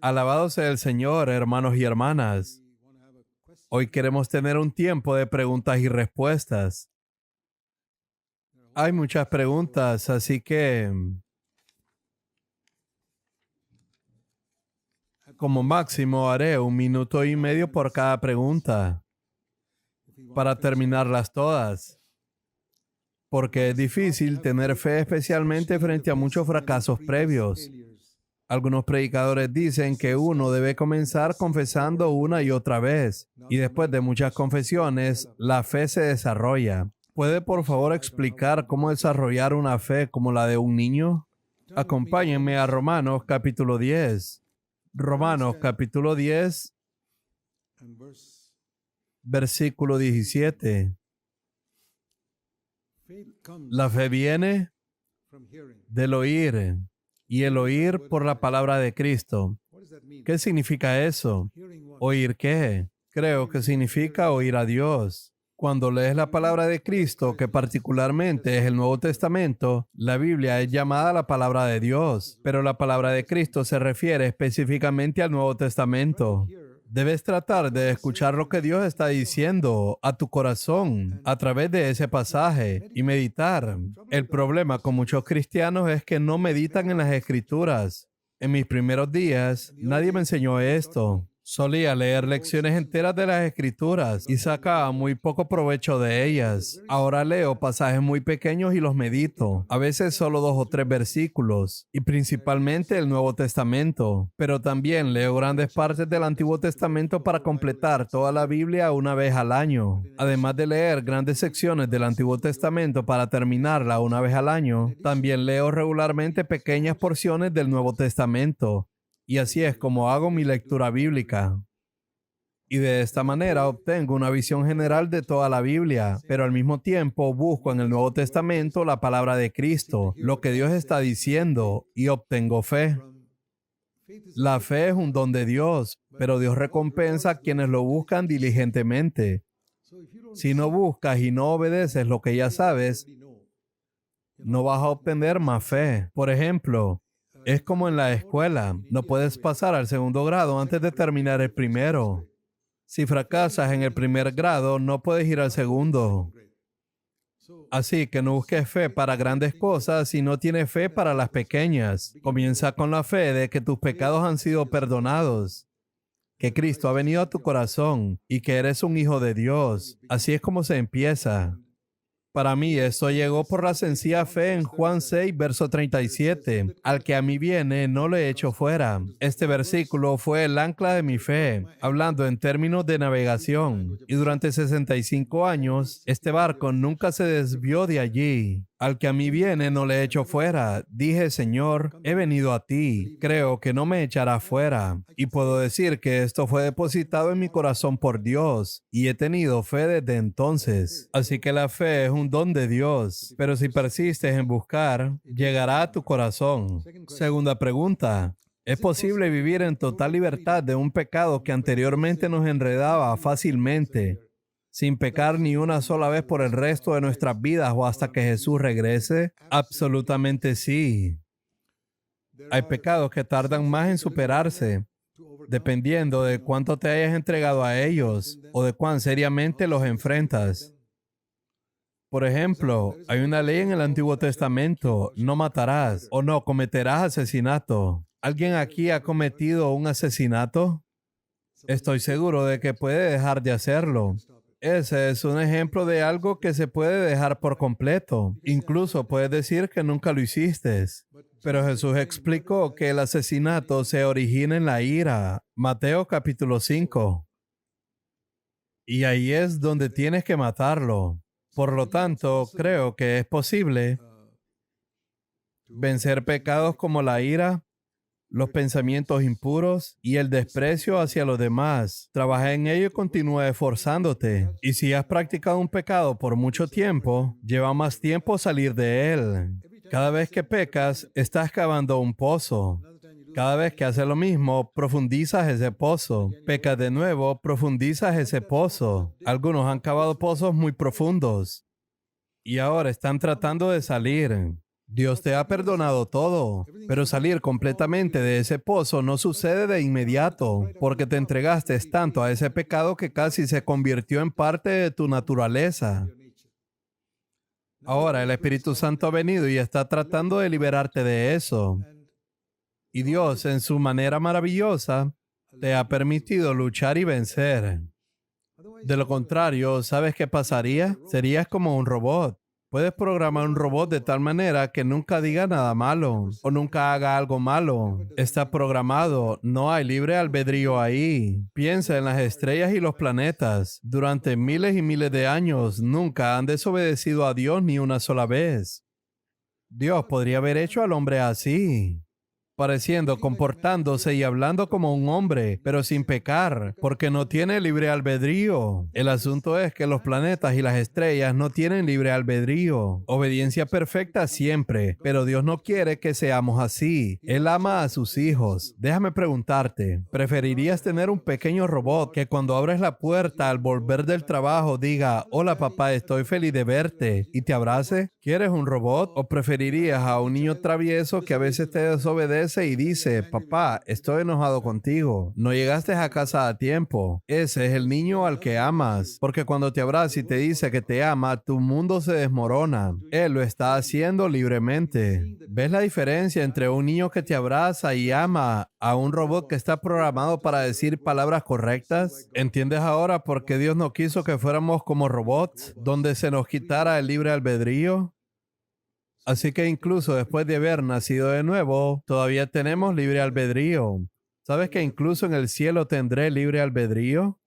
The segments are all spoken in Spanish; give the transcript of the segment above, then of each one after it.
Alabado sea el Señor, hermanos y hermanas. Hoy queremos tener un tiempo de preguntas y respuestas. Hay muchas preguntas, así que como máximo haré 1 minuto y medio por cada pregunta para terminarlas todas. Porque es difícil tener fe, especialmente frente a muchos fracasos previos. Algunos predicadores dicen que uno debe comenzar confesando una y otra vez, y después de muchas confesiones, la fe se desarrolla. ¿Puede por favor explicar cómo desarrollar una fe como la de un niño? Acompáñenme a Romanos capítulo 10. Romanos capítulo 10, versículo 17. La fe viene del oír, y el oír por la palabra de Cristo. ¿Qué significa eso? ¿Oír qué? Creo que significa oír a Dios. Cuando lees la palabra de Cristo, que particularmente es el Nuevo Testamento, la Biblia es llamada la palabra de Dios, pero la palabra de Cristo se refiere específicamente al Nuevo Testamento. Debes tratar de escuchar lo que Dios está diciendo a tu corazón a través de ese pasaje y meditar. El problema con muchos cristianos es que no meditan en las Escrituras. En mis primeros días, nadie me enseñó esto. Solía leer lecciones enteras de las Escrituras y sacaba muy poco provecho de ellas. Ahora leo pasajes muy pequeños y los medito. A veces solo 2 o 3 versículos, y principalmente el Nuevo Testamento. Pero también leo grandes partes del Antiguo Testamento para completar toda la Biblia una vez al año. Además de leer grandes secciones del Antiguo Testamento para terminarla una vez al año, también leo regularmente pequeñas porciones del Nuevo Testamento. Y así es como hago mi lectura bíblica. Y de esta manera obtengo una visión general de toda la Biblia, pero al mismo tiempo busco en el Nuevo Testamento la palabra de Cristo, lo que Dios está diciendo, y obtengo fe. La fe es un don de Dios, pero Dios recompensa a quienes lo buscan diligentemente. Si no buscas y no obedeces lo que ya sabes, no vas a obtener más fe. Por ejemplo, es como en la escuela. No puedes pasar al segundo grado antes de terminar el primero. Si fracasas en el primer grado, no puedes ir al segundo. Así que no busques fe para grandes cosas si no tienes fe para las pequeñas. Comienza con la fe de que tus pecados han sido perdonados, que Cristo ha venido a tu corazón y que eres un hijo de Dios. Así es como se empieza. Para mí, esto llegó por la sencilla fe en Juan 6, verso 37. Al que a mí viene, no le echo fuera. Este versículo fue el ancla de mi fe, hablando en términos de navegación. Y durante 65 años, este barco nunca se desvió de allí. Al que a mí viene, no le echo fuera. Dije, Señor, he venido a ti. Creo que no me echará fuera. Y puedo decir que esto fue depositado en mi corazón por Dios. Y he tenido fe desde entonces. Así que la fe es un don de Dios. Pero si persistes en buscar, llegará a tu corazón. Segunda pregunta. ¿Es posible vivir en total libertad de un pecado que anteriormente nos enredaba fácilmente, sin pecar ni una sola vez por el resto de nuestras vidas o hasta que Jesús regrese? Absolutamente sí. Hay pecados que tardan más en superarse, dependiendo de cuánto te hayas entregado a ellos o de cuán seriamente los enfrentas. Por ejemplo, hay una ley en el Antiguo Testamento: no matarás o no cometerás asesinato. ¿Alguien aquí ha cometido un asesinato? Estoy seguro de que puede dejar de hacerlo. Ese es un ejemplo de algo que se puede dejar por completo. Incluso puedes decir que nunca lo hiciste. Pero Jesús explicó que el asesinato se origina en la ira. Mateo capítulo 5. Y ahí es donde tienes que matarlo. Por lo tanto, creo que es posible vencer pecados como la ira, los pensamientos impuros y el desprecio hacia los demás. Trabaja en ello y continúa esforzándote. Y si has practicado un pecado por mucho tiempo, lleva más tiempo salir de él. Cada vez que pecas, estás cavando un pozo. Cada vez que haces lo mismo, profundizas ese pozo. Pecas de nuevo, profundizas ese pozo. Algunos han cavado pozos muy profundos y ahora están tratando de salir. Dios te ha perdonado todo, pero salir completamente de ese pozo no sucede de inmediato, porque te entregaste tanto a ese pecado que casi se convirtió en parte de tu naturaleza. Ahora el Espíritu Santo ha venido y está tratando de liberarte de eso. Y Dios, en su manera maravillosa, te ha permitido luchar y vencer. De lo contrario, ¿sabes qué pasaría? Serías como un robot. Puedes programar un robot de tal manera que nunca diga nada malo o nunca haga algo malo. Está programado, no hay libre albedrío ahí. Piensa en las estrellas y los planetas. Durante miles y miles de años nunca han desobedecido a Dios ni una sola vez. Dios podría haber hecho al hombre así, pareciendo, comportándose y hablando como un hombre, pero sin pecar, porque no tiene libre albedrío. El asunto es que los planetas y las estrellas no tienen libre albedrío. Obediencia perfecta siempre, pero Dios no quiere que seamos así. Él ama a sus hijos. Déjame preguntarte, ¿preferirías tener un pequeño robot que cuando abres la puerta al volver del trabajo diga, hola papá, estoy feliz de verte, y te abrace? ¿Quieres un robot? ¿O preferirías a un niño travieso que a veces te desobedece y dice, papá, estoy enojado contigo, no llegaste a casa a tiempo? Ese es el niño al que amas, porque cuando te abraza y te dice que te ama, tu mundo se desmorona. Él lo está haciendo libremente. ¿Ves la diferencia entre un niño que te abraza y ama a un robot que está programado para decir palabras correctas? ¿Entiendes ahora por qué Dios no quiso que fuéramos como robots, donde se nos quitara el libre albedrío? Así que incluso después de haber nacido de nuevo, todavía tenemos libre albedrío. ¿Sabes que incluso en el cielo tendré libre albedrío?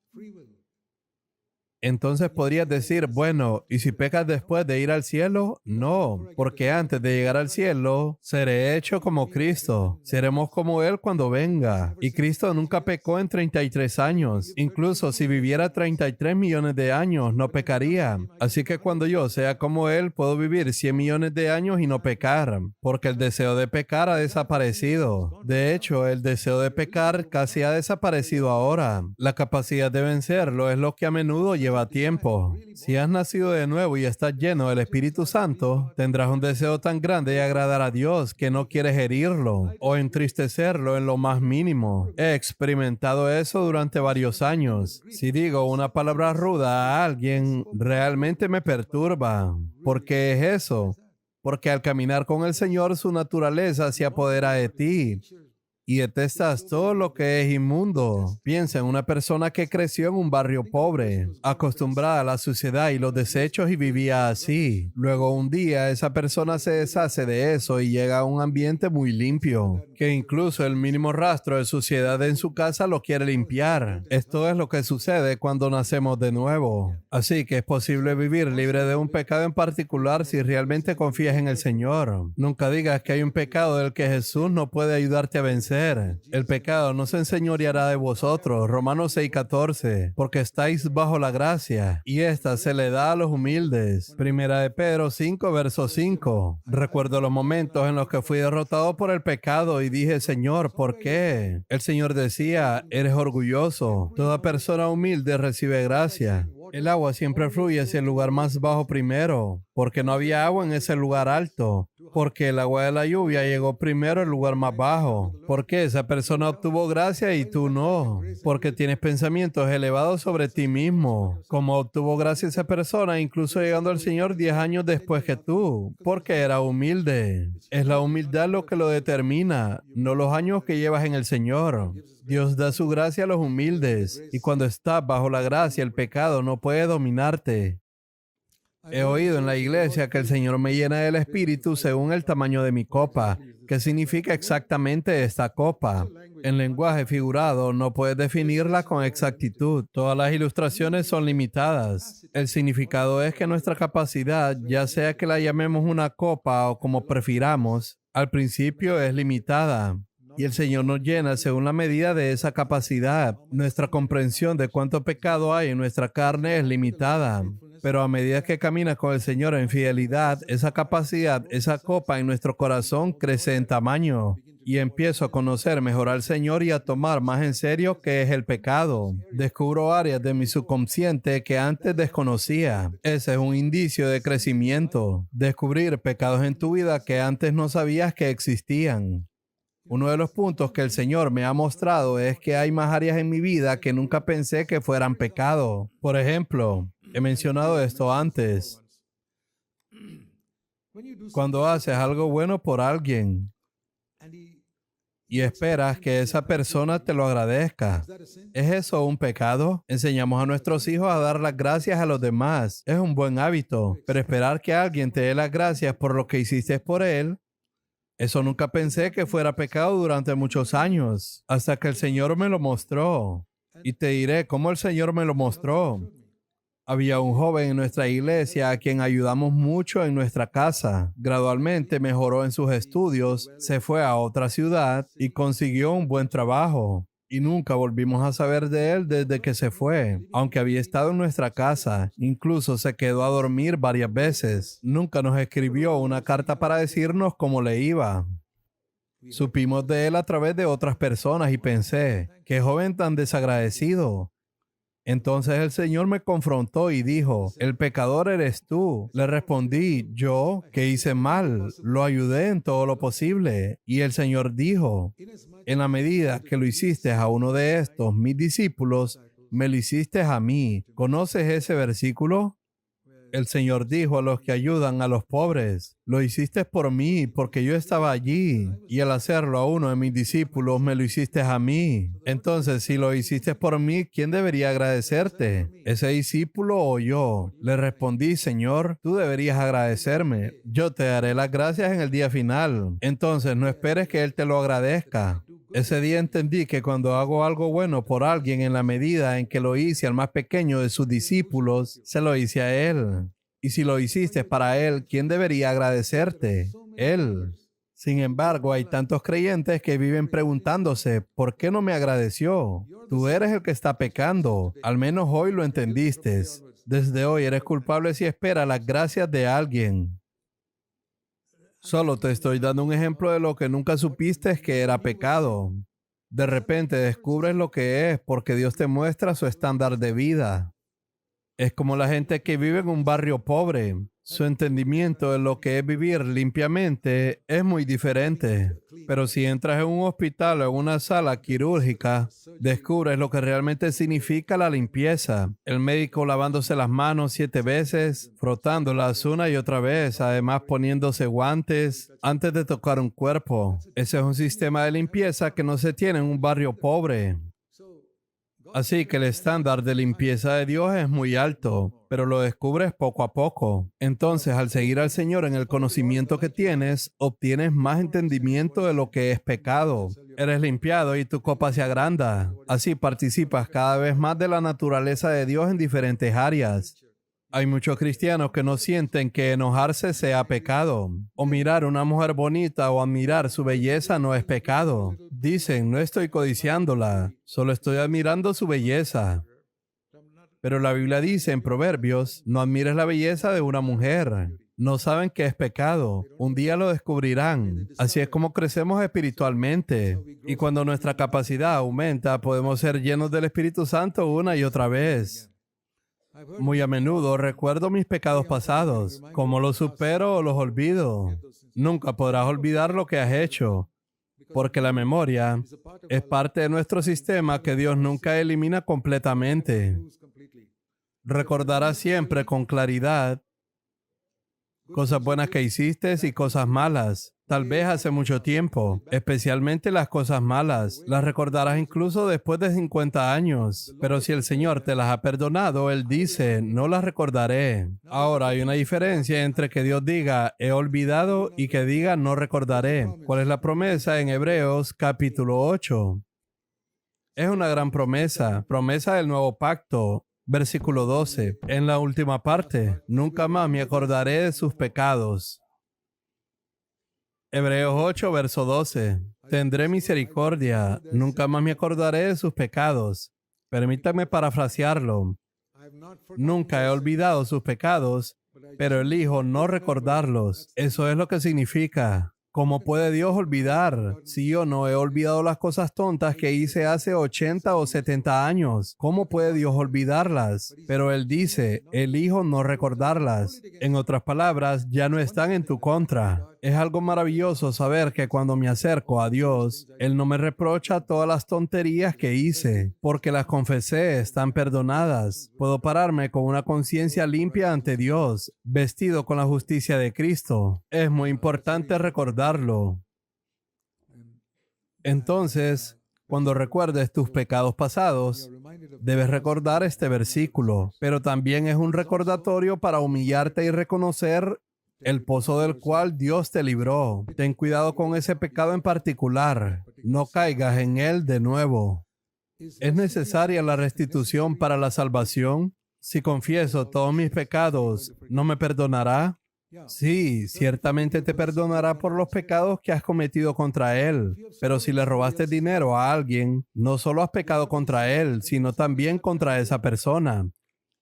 Entonces podrías decir, bueno, ¿y si pecas después de ir al cielo? No, porque antes de llegar al cielo, seré hecho como Cristo. Seremos como Él cuando venga. Y Cristo nunca pecó en 33 años. Incluso si viviera 33 millones de años, no pecaría. Así que cuando yo sea como Él, puedo vivir 100 millones de años y no pecar, porque el deseo de pecar ha desaparecido. De hecho, el deseo de pecar casi ha desaparecido ahora. La capacidad de vencerlo es lo que a menudo lleva tiempo. Si has nacido de nuevo y estás lleno del Espíritu Santo, tendrás un deseo tan grande de agradar a Dios que no quieres herirlo o entristecerlo en lo más mínimo. He experimentado eso durante varios años. Si digo una palabra ruda a alguien, realmente me perturba. ¿Por qué es eso? Porque al caminar con el Señor, su naturaleza se apodera de ti y detestas todo lo que es inmundo. Piensa en una persona que creció en un barrio pobre, acostumbrada a la suciedad y los desechos y vivía así. Luego un día esa persona se deshace de eso y llega a un ambiente muy limpio, que incluso el mínimo rastro de suciedad en su casa lo quiere limpiar. Esto es lo que sucede cuando nacemos de nuevo. Así que es posible vivir libre de un pecado en particular si realmente confías en el Señor. Nunca digas que hay un pecado del que Jesús no puede ayudarte a vencer. El pecado no se enseñoreará de vosotros, Romanos 6:14, porque estáis bajo la gracia, y esta se le da a los humildes. Primera de Pedro 5, verso 5. Recuerdo los momentos en los que fui derrotado por el pecado y dije, Señor, ¿por qué? El Señor decía, eres orgulloso. Toda persona humilde recibe gracia. El agua siempre fluye hacia el lugar más bajo primero, porque no había agua en ese lugar alto, porque el agua de la lluvia llegó primero al lugar más bajo. Porque esa persona obtuvo gracia y tú no, porque tienes pensamientos elevados sobre ti mismo. Como obtuvo gracia esa persona, incluso llegando al Señor 10 años después que tú, porque era humilde. Es la humildad lo que lo determina, no los años que llevas en el Señor. Dios da su gracia a los humildes, y cuando estás bajo la gracia, el pecado no puede dominarte. He oído en la iglesia que el Señor me llena del Espíritu según el tamaño de mi copa. ¿Qué significa exactamente esta copa? En lenguaje figurado no puedes definirla con exactitud. Todas las ilustraciones son limitadas. El significado es que nuestra capacidad, ya sea que la llamemos una copa o como prefiramos, al principio es limitada. Y el Señor nos llena según la medida de esa capacidad. Nuestra comprensión de cuánto pecado hay en nuestra carne es limitada. Pero a medida que caminas con el Señor en fidelidad, esa capacidad, esa copa en nuestro corazón crece en tamaño. y empiezo a conocer mejor al Señor y a tomar más en serio qué es el pecado. Descubro áreas de mi subconsciente que antes desconocía. Ese es un indicio de crecimiento. Descubrir pecados en tu vida que antes no sabías que existían. Uno de los puntos que el Señor me ha mostrado es que hay más áreas en mi vida que nunca pensé que fueran pecado. Por ejemplo, he mencionado esto antes. Cuando haces algo bueno por alguien y esperas que esa persona te lo agradezca, ¿es eso un pecado? Enseñamos a nuestros hijos a dar las gracias a los demás. Es un buen hábito, pero esperar que alguien te dé las gracias por lo que hiciste por él, eso nunca pensé que fuera pecado durante muchos años, hasta que el Señor me lo mostró. Y te diré cómo el Señor me lo mostró. Había un joven en nuestra iglesia a quien ayudamos mucho en nuestra casa. Gradualmente mejoró en sus estudios, se fue a otra ciudad y consiguió un buen trabajo. Y nunca volvimos a saber de él desde que se fue. Aunque había estado en nuestra casa, incluso se quedó a dormir varias veces. Nunca nos escribió una carta para decirnos cómo le iba. Supimos de él a través de otras personas y pensé, qué joven tan desagradecido. Entonces el Señor me confrontó y dijo, el pecador eres tú. Le respondí, yo, que hice mal, lo ayudé en todo lo posible. Y el Señor dijo, en la medida que lo hiciste a uno de estos, mis discípulos, me lo hiciste a mí. ¿Conoces ese versículo? El Señor dijo a los que ayudan a los pobres, lo hiciste por mí, porque yo estaba allí, y al hacerlo a uno de mis discípulos, me lo hiciste a mí. Entonces, si lo hiciste por mí, ¿quién debería agradecerte? ¿Ese discípulo o yo? Le respondí, Señor, tú deberías agradecerme. Yo te daré las gracias en el día final. Entonces, no esperes que Él te lo agradezca. Ese día entendí que cuando hago algo bueno por alguien en la medida en que lo hice al más pequeño de sus discípulos, se lo hice a él. Y si lo hiciste para él, ¿quién debería agradecerte? Él. Sin embargo, hay tantos creyentes que viven preguntándose, ¿por qué no me agradeció? Tú eres el que está pecando. Al menos hoy lo entendiste. Desde hoy eres culpable si esperas las gracias de alguien. Solo te estoy dando un ejemplo de lo que nunca supiste que era pecado. De repente descubres lo que es porque Dios te muestra su estándar de vida. Es como la gente que vive en un barrio pobre. Su entendimiento de lo que es vivir limpiamente es muy diferente. Pero si entras en un hospital o en una sala quirúrgica, descubres lo que realmente significa la limpieza. El médico lavándose las manos 7 veces, frotándolas una y otra vez, además poniéndose guantes antes de tocar un cuerpo. Ese es un sistema de limpieza que no se tiene en un barrio pobre. Así que el estándar de limpieza de Dios es muy alto, pero lo descubres poco a poco. Entonces, al seguir al Señor en el conocimiento que tienes, obtienes más entendimiento de lo que es pecado. Eres limpiado y tu copa se agranda. Así participas cada vez más de la naturaleza de Dios en diferentes áreas. Hay muchos cristianos que no sienten que enojarse sea pecado, o mirar una mujer bonita o admirar su belleza no es pecado. Dicen, no estoy codiciándola, solo estoy admirando su belleza. Pero la Biblia dice en Proverbios, no admires la belleza de una mujer. No saben que es pecado. Un día lo descubrirán. Así es como crecemos espiritualmente. Y cuando nuestra capacidad aumenta, podemos ser llenos del Espíritu Santo una y otra vez. Muy a menudo recuerdo mis pecados pasados. ¿Cómo los supero o los olvido? Nunca podrás olvidar lo que has hecho, porque la memoria es parte de nuestro sistema que Dios nunca elimina completamente. Recordarás siempre con claridad cosas buenas que hiciste y cosas malas. Tal vez hace mucho tiempo, especialmente las cosas malas. Las recordarás incluso después de 50 años. Pero si el Señor te las ha perdonado, Él dice, no las recordaré. Ahora hay una diferencia entre que Dios diga, he olvidado, y que diga, no recordaré. ¿Cuál es la promesa en Hebreos capítulo 8? Es una gran promesa, promesa del nuevo pacto. Versículo 12, en la última parte, nunca más me acordaré de sus pecados. Hebreos 8, verso 12, tendré misericordia, nunca más me acordaré de sus pecados. Permítame parafrasearlo. Nunca he olvidado sus pecados, pero elijo no recordarlos. Eso es lo que significa. ¿Cómo puede Dios olvidar? Si yo no he olvidado las cosas tontas que hice hace 80 o 70 años, ¿cómo puede Dios olvidarlas? Pero Él dice, elijo no recordarlas. En otras palabras, ya no están en tu contra. Es algo maravilloso saber que cuando me acerco a Dios, Él no me reprocha todas las tonterías que hice, porque las confesé, están perdonadas. Puedo pararme con una conciencia limpia ante Dios, vestido con la justicia de Cristo. Es muy importante recordarlo. Entonces, cuando recuerdes tus pecados pasados, debes recordar este versículo, pero también es un recordatorio para humillarte y reconocer el pozo del cual Dios te libró. Ten cuidado con ese pecado en particular. No caigas en él de nuevo. ¿Es necesaria la restitución para la salvación? Si confieso todos mis pecados, ¿no me perdonará? Sí, ciertamente te perdonará por los pecados que has cometido contra Él. Pero si le robaste dinero a alguien, no solo has pecado contra Él, sino también contra esa persona.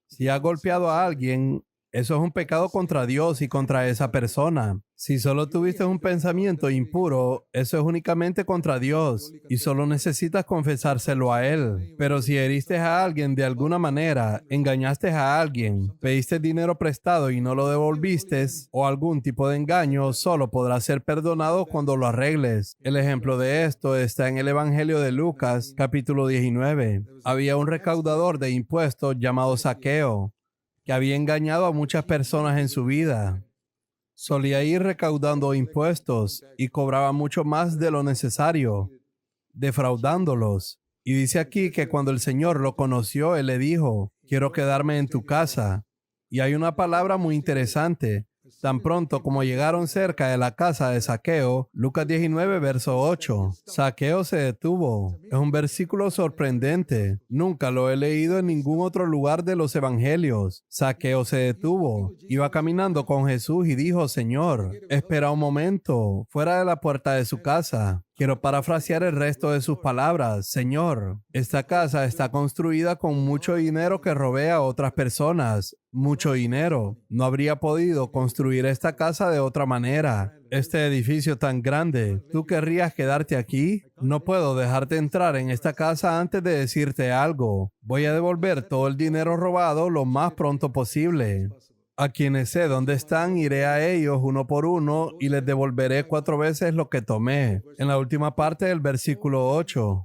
Si has golpeado a alguien, eso es un pecado contra Dios y contra esa persona. Si solo tuviste un pensamiento impuro, eso es únicamente contra Dios y solo necesitas confesárselo a Él. Pero si heriste a alguien de alguna manera, engañaste a alguien, pediste dinero prestado y no lo devolviste, o algún tipo de engaño, solo podrá ser perdonado cuando lo arregles. El ejemplo de esto está en el Evangelio de Lucas, capítulo 19. Había un recaudador de impuestos llamado Zaqueo, que había engañado a muchas personas en su vida. Solía ir recaudando impuestos y cobraba mucho más de lo necesario, defraudándolos. Y dice aquí que cuando el Señor lo conoció, Él le dijo, quiero quedarme en tu casa. Y hay una palabra muy interesante. Tan pronto como llegaron cerca de la casa de Zaqueo, Lucas 19, verso 8, Zaqueo se detuvo. Es un versículo sorprendente. Nunca lo he leído en ningún otro lugar de los evangelios. Zaqueo se detuvo. Iba caminando con Jesús y dijo, Señor, espera un momento, fuera de la puerta de su casa. Quiero parafrasear el resto de sus palabras. Señor, esta casa está construida con mucho dinero que robé a otras personas. Mucho dinero. No habría podido construir esta casa de otra manera. Este edificio tan grande. ¿Tú querrías quedarte aquí? No puedo dejarte entrar en esta casa antes de decirte algo. Voy a devolver todo el dinero robado lo más pronto posible. A quienes sé dónde están, iré a ellos uno por uno y les devolveré 4 veces lo que tomé. En la última parte del versículo 8.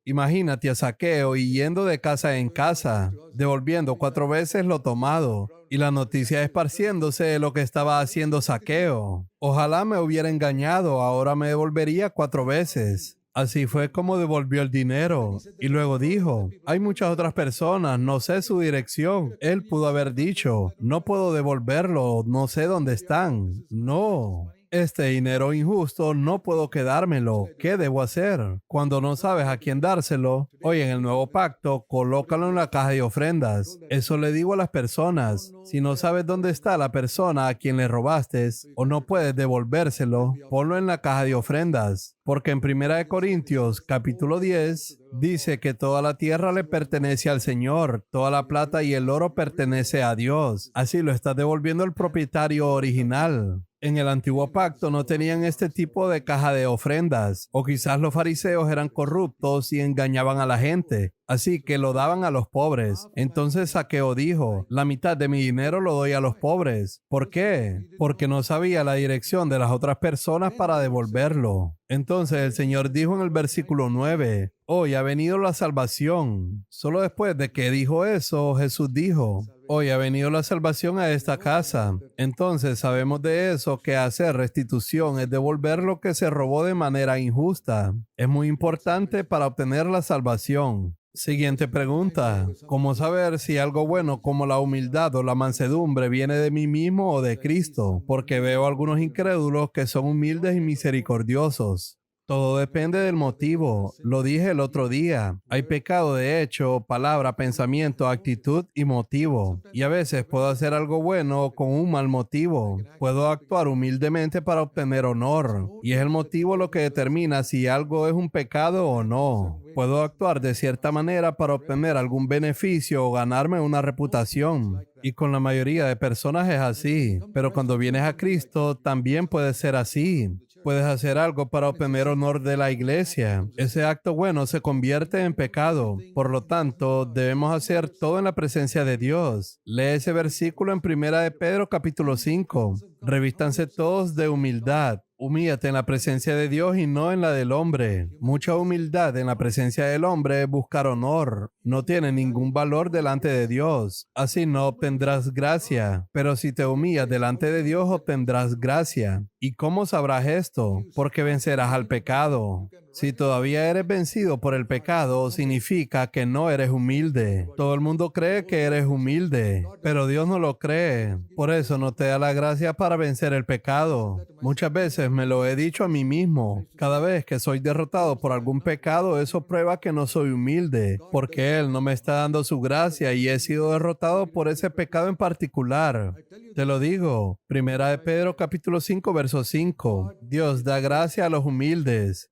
Imagínate a Zaqueo yendo de casa en casa, devolviendo 4 veces lo tomado, y la noticia esparciéndose de lo que estaba haciendo Zaqueo. Ojalá me hubiera engañado, ahora me devolvería 4 veces. Así fue como devolvió el dinero. Y luego dijo, hay muchas otras personas, no sé su dirección. Él pudo haber dicho, no puedo devolverlo, no sé dónde están. No. Este dinero injusto no puedo quedármelo. ¿Qué debo hacer? Cuando no sabes a quién dárselo, hoy en el nuevo pacto, colócalo en la caja de ofrendas. Eso le digo a las personas. Si no sabes dónde está la persona a quien le robaste o no puedes devolvérselo, ponlo en la caja de ofrendas. Porque en 1 Corintios, capítulo 10, dice que toda la tierra le pertenece al Señor, toda la plata y el oro pertenece a Dios. Así lo está devolviendo el propietario original. En el antiguo pacto no tenían este tipo de caja de ofrendas, o quizás los fariseos eran corruptos y engañaban a la gente, así que lo daban a los pobres. Entonces Zaqueo dijo, la mitad de mi dinero lo doy a los pobres. ¿Por qué? Porque no sabía la dirección de las otras personas para devolverlo. Entonces el Señor dijo en el versículo 9, hoy ha venido la salvación. Solo después de que dijo eso, Jesús dijo, hoy ha venido la salvación a esta casa. Entonces sabemos de eso que hacer restitución es devolver lo que se robó de manera injusta. Es muy importante para obtener la salvación. Siguiente pregunta. ¿Cómo saber si algo bueno como la humildad o la mansedumbre viene de mí mismo o de Cristo? Porque veo algunos incrédulos que son humildes y misericordiosos. Todo depende del motivo. Lo dije el otro día. Hay pecado de hecho, palabra, pensamiento, actitud y motivo. Y a veces puedo hacer algo bueno con un mal motivo. Puedo actuar humildemente para obtener honor. Y es el motivo lo que determina si algo es un pecado o no. Puedo actuar de cierta manera para obtener algún beneficio o ganarme una reputación. Y con la mayoría de personas es así. Pero cuando vienes a Cristo, también puede ser así. Puedes hacer algo para obtener honor de la iglesia. Ese acto bueno se convierte en pecado. Por lo tanto, debemos hacer todo en la presencia de Dios. Lee ese versículo en 1 de Pedro capítulo 5. Revístanse todos de humildad. Humíllate en la presencia de Dios y no en la del hombre. Mucha humildad en la presencia del hombre es buscar honor. No tiene ningún valor delante de Dios. Así no obtendrás gracia. Pero si te humillas delante de Dios, obtendrás gracia. ¿Y cómo sabrás esto? Porque vencerás al pecado. Si todavía eres vencido por el pecado, significa que no eres humilde. Todo el mundo cree que eres humilde, pero Dios no lo cree. Por eso no te da la gracia para vencer el pecado. Muchas veces me lo he dicho a mí mismo. Cada vez que soy derrotado por algún pecado, eso prueba que no soy humilde, porque Él no me está dando su gracia y he sido derrotado por ese pecado en particular. Te lo digo. 1 de Pedro capítulo 5, verso 5. Dios da gracia a los humildes,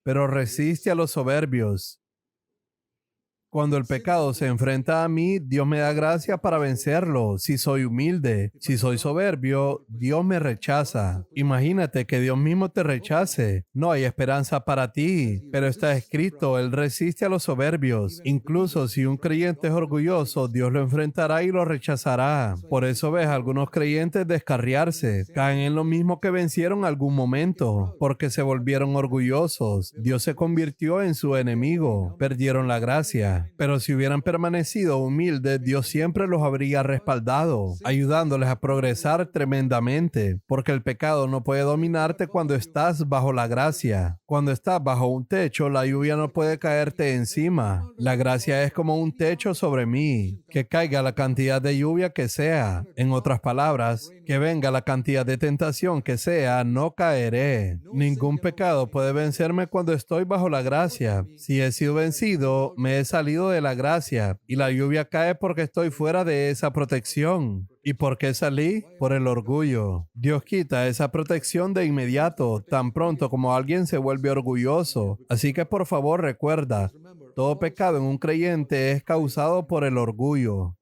pero resiste a los soberbios. Cuando el pecado se enfrenta a mí, Dios me da gracia para vencerlo. Si soy humilde, si soy soberbio, Dios me rechaza. Imagínate que Dios mismo te rechace. No hay esperanza para ti, pero está escrito, Él resiste a los soberbios. Incluso si un creyente es orgulloso, Dios lo enfrentará y lo rechazará. Por eso ves a algunos creyentes descarriarse. Caen en lo mismo que vencieron algún momento, porque se volvieron orgullosos. Dios se convirtió en su enemigo. Perdieron la gracia. Pero si hubieran permanecido humildes, Dios siempre los habría respaldado, ayudándoles a progresar tremendamente, porque el pecado no puede dominarte cuando estás bajo la gracia. Cuando estás bajo un techo, la lluvia no puede caerte encima. La gracia es como un techo sobre mí, que caiga la cantidad de lluvia que sea. En otras palabras, que venga la cantidad de tentación que sea, no caeré. Ningún pecado puede vencerme cuando estoy bajo la gracia. Si he sido vencido, me he salido de la gracia y la lluvia cae porque estoy fuera de esa protección. ¿Y por qué salí? Por el orgullo. Dios quita esa protección de inmediato, tan pronto como alguien se vuelve orgulloso. Así que por favor recuerda, todo pecado en un creyente es causado por el orgullo.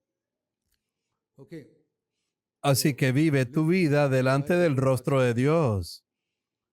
Así que vive tu vida delante del rostro de Dios.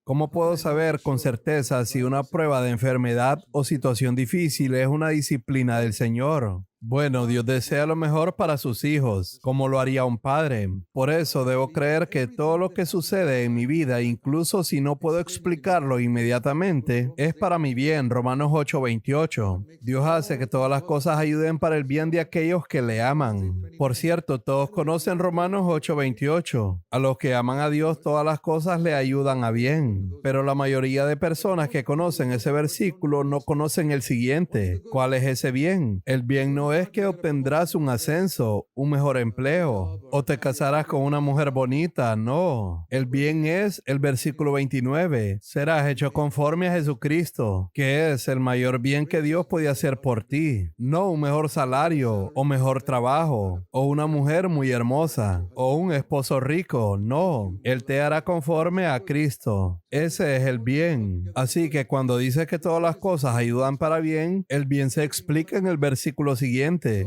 ¿Cómo puedo saber con certeza si una prueba de enfermedad o situación difícil es una disciplina del Señor? Bueno, Dios desea lo mejor para sus hijos, como lo haría un padre. Por eso debo creer que todo lo que sucede en mi vida, incluso si no puedo explicarlo inmediatamente, es para mi bien. Romanos 8:28. Dios hace que todas las cosas ayuden para el bien de aquellos que le aman. Por cierto, todos conocen Romanos 8:28. A los que aman a Dios, todas las cosas le ayudan a bien. Pero la mayoría de personas que conocen ese versículo no conocen el siguiente. ¿Cuál es ese bien? El bien no es que obtendrás un ascenso, un mejor empleo, o te casarás con una mujer bonita. No. El bien es el versículo 29. Serás hecho conforme a Jesucristo, que es el mayor bien que Dios puede hacer por ti. No un mejor salario, o mejor trabajo, o una mujer muy hermosa, o un esposo rico. No. Él te hará conforme a Cristo. Ese es el bien. Así que cuando dice que todas las cosas ayudan para bien, el bien se explica en el versículo siguiente.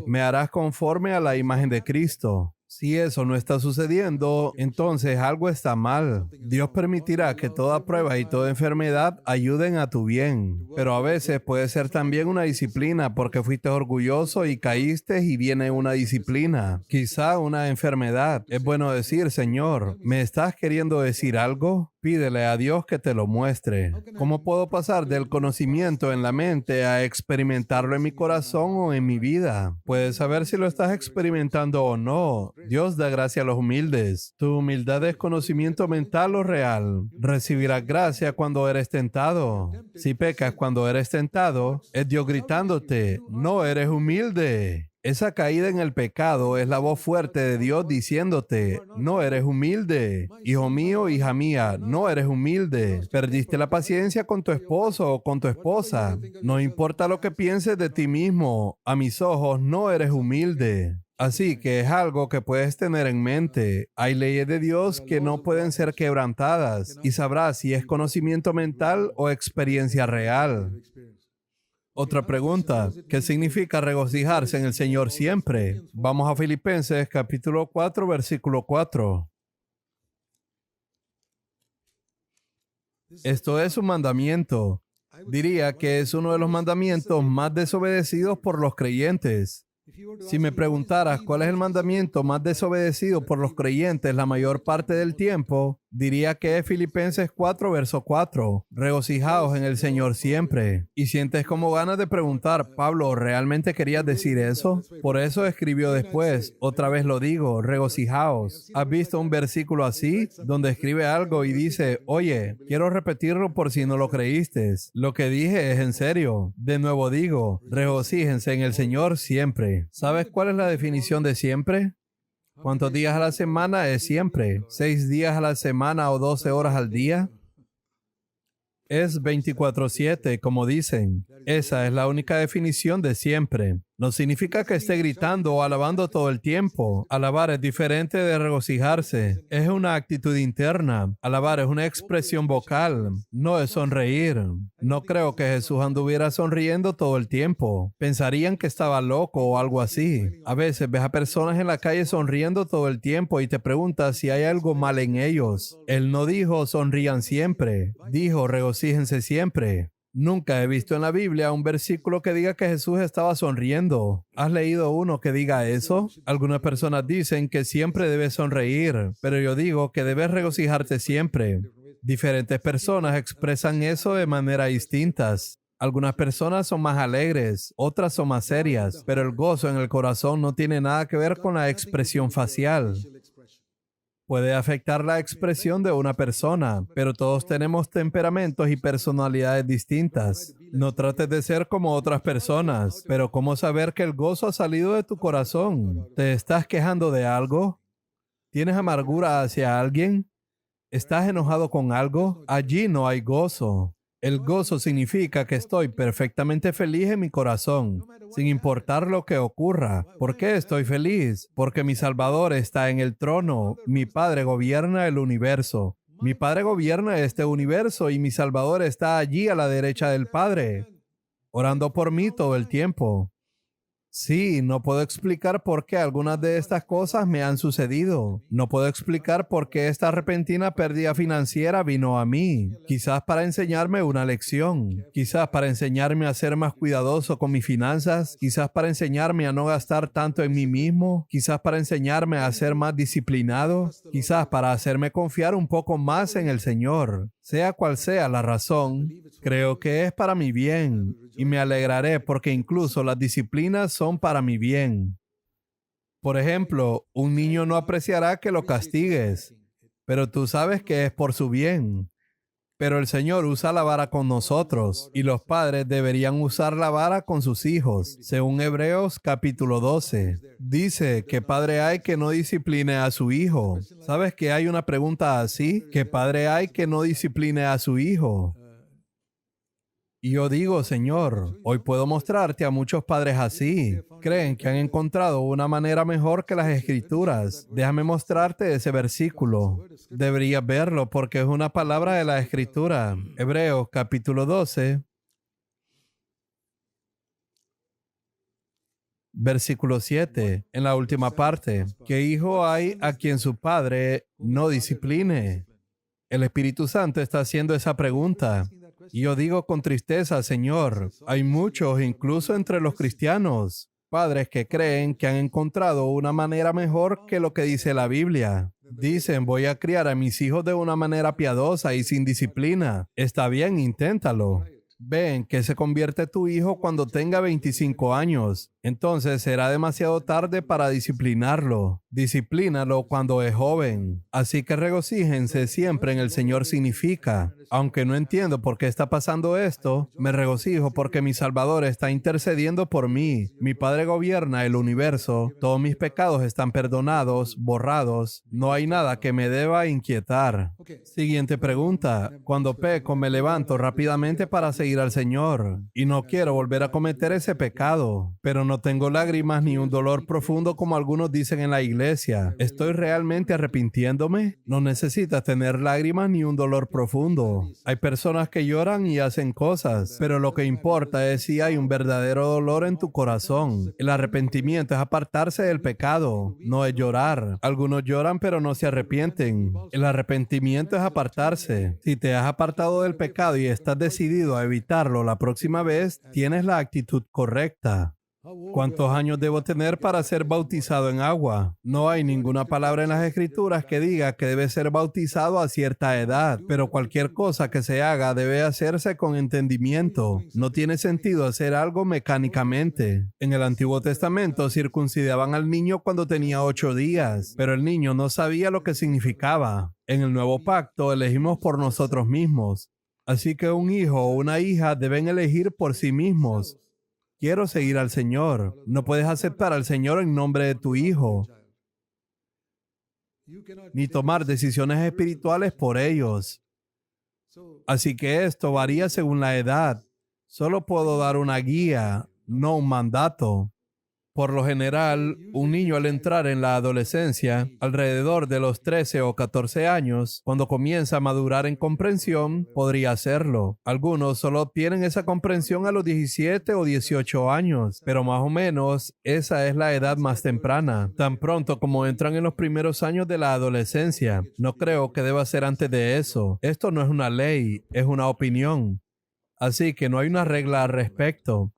Me harás conforme a la imagen de Cristo. Si eso no está sucediendo, entonces algo está mal. Dios permitirá que toda prueba y toda enfermedad ayuden a tu bien. Pero a veces puede ser también una disciplina porque fuiste orgulloso y caíste y viene una disciplina. Quizá una enfermedad. Es bueno decir, Señor, ¿me estás queriendo decir algo? Pídele a Dios que te lo muestre. ¿Cómo puedo pasar del conocimiento en la mente a experimentarlo en mi corazón o en mi vida? Puedes saber si lo estás experimentando o no. Dios da gracia a los humildes. Tu humildad es conocimiento mental o real. Recibirás gracia cuando eres tentado. Si pecas cuando eres tentado, es Dios gritándote, no eres humilde. Esa caída en el pecado es la voz fuerte de Dios diciéndote, no eres humilde. Hijo mío, hija mía, no eres humilde. Perdiste la paciencia con tu esposo o con tu esposa. No importa lo que pienses de ti mismo, a mis ojos no eres humilde. Así que es algo que puedes tener en mente. Hay leyes de Dios que no pueden ser quebrantadas y sabrás si es conocimiento mental o experiencia real. Otra pregunta, ¿qué significa regocijarse en el Señor siempre? Vamos a Filipenses capítulo 4, versículo 4. Esto es un mandamiento. Diría que es uno de los mandamientos más desobedecidos por los creyentes. Si me preguntaras cuál es el mandamiento más desobedecido por los creyentes la mayor parte del tiempo, diría que es Filipenses 4, verso 4. Regocijaos en el Señor siempre. Y sientes como ganas de preguntar, Pablo, ¿realmente querías decir eso? Por eso escribió después, otra vez lo digo, regocijaos. ¿Has visto un versículo así, donde escribe algo y dice, oye, quiero repetirlo por si no lo creíste? Lo que dije es en serio. De nuevo digo, regocíjense en el Señor siempre. ¿Sabes cuál es la definición de siempre? ¿Cuántos días a la semana es siempre? ¿6 días a la semana o 12 horas al día? Es 24/7, como dicen. Esa es la única definición de siempre. No significa que esté gritando o alabando todo el tiempo. Alabar es diferente de regocijarse. Es una actitud interna. Alabar es una expresión vocal. No es sonreír. No creo que Jesús anduviera sonriendo todo el tiempo. Pensarían que estaba loco o algo así. A veces ves a personas en la calle sonriendo todo el tiempo y te preguntas si hay algo mal en ellos. Él no dijo sonrían siempre. Dijo regocíjense siempre. Nunca he visto en la Biblia un versículo que diga que Jesús estaba sonriendo. ¿Has leído uno que diga eso? Algunas personas dicen que siempre debes sonreír, pero yo digo que debes regocijarte siempre. Diferentes personas expresan eso de maneras distintas. Algunas personas son más alegres, otras son más serias, pero el gozo en el corazón no tiene nada que ver con la expresión facial. Puede afectar la expresión de una persona, pero todos tenemos temperamentos y personalidades distintas. No trates de ser como otras personas, pero ¿cómo saber que el gozo ha salido de tu corazón? ¿Te estás quejando de algo? ¿Tienes amargura hacia alguien? ¿Estás enojado con algo? Allí no hay gozo. El gozo significa que estoy perfectamente feliz en mi corazón, sin importar lo que ocurra. ¿Por qué estoy feliz? Porque mi Salvador está en el trono. Mi Padre gobierna el universo. Mi Padre gobierna este universo y mi Salvador está allí a la derecha del Padre, orando por mí todo el tiempo. Sí, no puedo explicar por qué algunas de estas cosas me han sucedido. No puedo explicar por qué esta repentina pérdida financiera vino a mí. Quizás para enseñarme una lección. Quizás para enseñarme a ser más cuidadoso con mis finanzas. Quizás para enseñarme a no gastar tanto en mí mismo. Quizás para enseñarme a ser más disciplinado. Quizás para hacerme confiar un poco más en el Señor. Sea cual sea la razón, creo que es para mi bien y me alegraré porque incluso las disciplinas son para mi bien. Por ejemplo, un niño no apreciará que lo castigues, pero tú sabes que es por su bien. Pero el Señor usa la vara con nosotros y los padres deberían usar la vara con sus hijos. Según Hebreos capítulo 12, dice que padre hay que no discipline a su hijo. ¿Sabes que hay una pregunta así? ¿Qué padre hay que no discipline a su hijo? Y yo digo, Señor, hoy puedo mostrarte a muchos padres así. Creen que han encontrado una manera mejor que las Escrituras. Déjame mostrarte ese versículo. Deberías verlo porque es una palabra de la Escritura. Hebreos capítulo 12, versículo 7, en la última parte. ¿Qué hijo hay a quien su padre no discipline? El Espíritu Santo está haciendo esa pregunta. Y yo digo con tristeza, Señor, hay muchos, incluso entre los cristianos, padres que creen que han encontrado una manera mejor que lo que dice la Biblia. Dicen, voy a criar a mis hijos de una manera piadosa y sin disciplina. Está bien, inténtalo. Ven que se convierte tu hijo cuando tenga 25 años. entonces será demasiado tarde para disciplinarlo. Disciplínalo cuando es joven. Así que regocíjense siempre en el Señor significa. Aunque no entiendo por qué está pasando esto, me regocijo porque mi Salvador está intercediendo por mí. Mi Padre gobierna el universo. Todos mis pecados están perdonados, borrados. No hay nada que me deba inquietar. Siguiente pregunta. Cuando peco, me levanto rápidamente para seguir al Señor. Y no quiero volver a cometer ese pecado. Pero no tengo lágrimas ni un dolor profundo como algunos dicen en la iglesia. ¿Estoy realmente arrepintiéndome? No necesitas tener lágrimas ni un dolor profundo. Hay personas que lloran y hacen cosas, pero lo que importa es si hay un verdadero dolor en tu corazón. El arrepentimiento es apartarse del pecado, no es llorar. Algunos lloran pero no se arrepienten. El arrepentimiento es apartarse. Si te has apartado del pecado y estás decidido a evitarlo la próxima vez, tienes la actitud correcta. ¿Cuántos años debo tener para ser bautizado en agua? No hay ninguna palabra en las Escrituras que diga que debe ser bautizado a cierta edad, pero cualquier cosa que se haga debe hacerse con entendimiento. No tiene sentido hacer algo mecánicamente. En el Antiguo Testamento circuncidaban al niño cuando tenía 8 días, pero el niño no sabía lo que significaba. En el Nuevo Pacto elegimos por nosotros mismos. Así que un hijo o una hija deben elegir por sí mismos. Quiero seguir al Señor. No puedes aceptar al Señor en nombre de tu hijo, ni tomar decisiones espirituales por ellos. Así que esto varía según la edad. Solo puedo dar una guía, no un mandato. Por lo general, un niño al entrar en la adolescencia, alrededor de los 13 o 14 años, cuando comienza a madurar en comprensión, podría hacerlo. Algunos solo obtienen esa comprensión a los 17 o 18 años, pero más o menos esa es la edad más temprana, tan pronto como entran en los primeros años de la adolescencia. No creo que deba ser antes de eso. Esto no es una ley, es una opinión. Así que no hay una regla al respecto.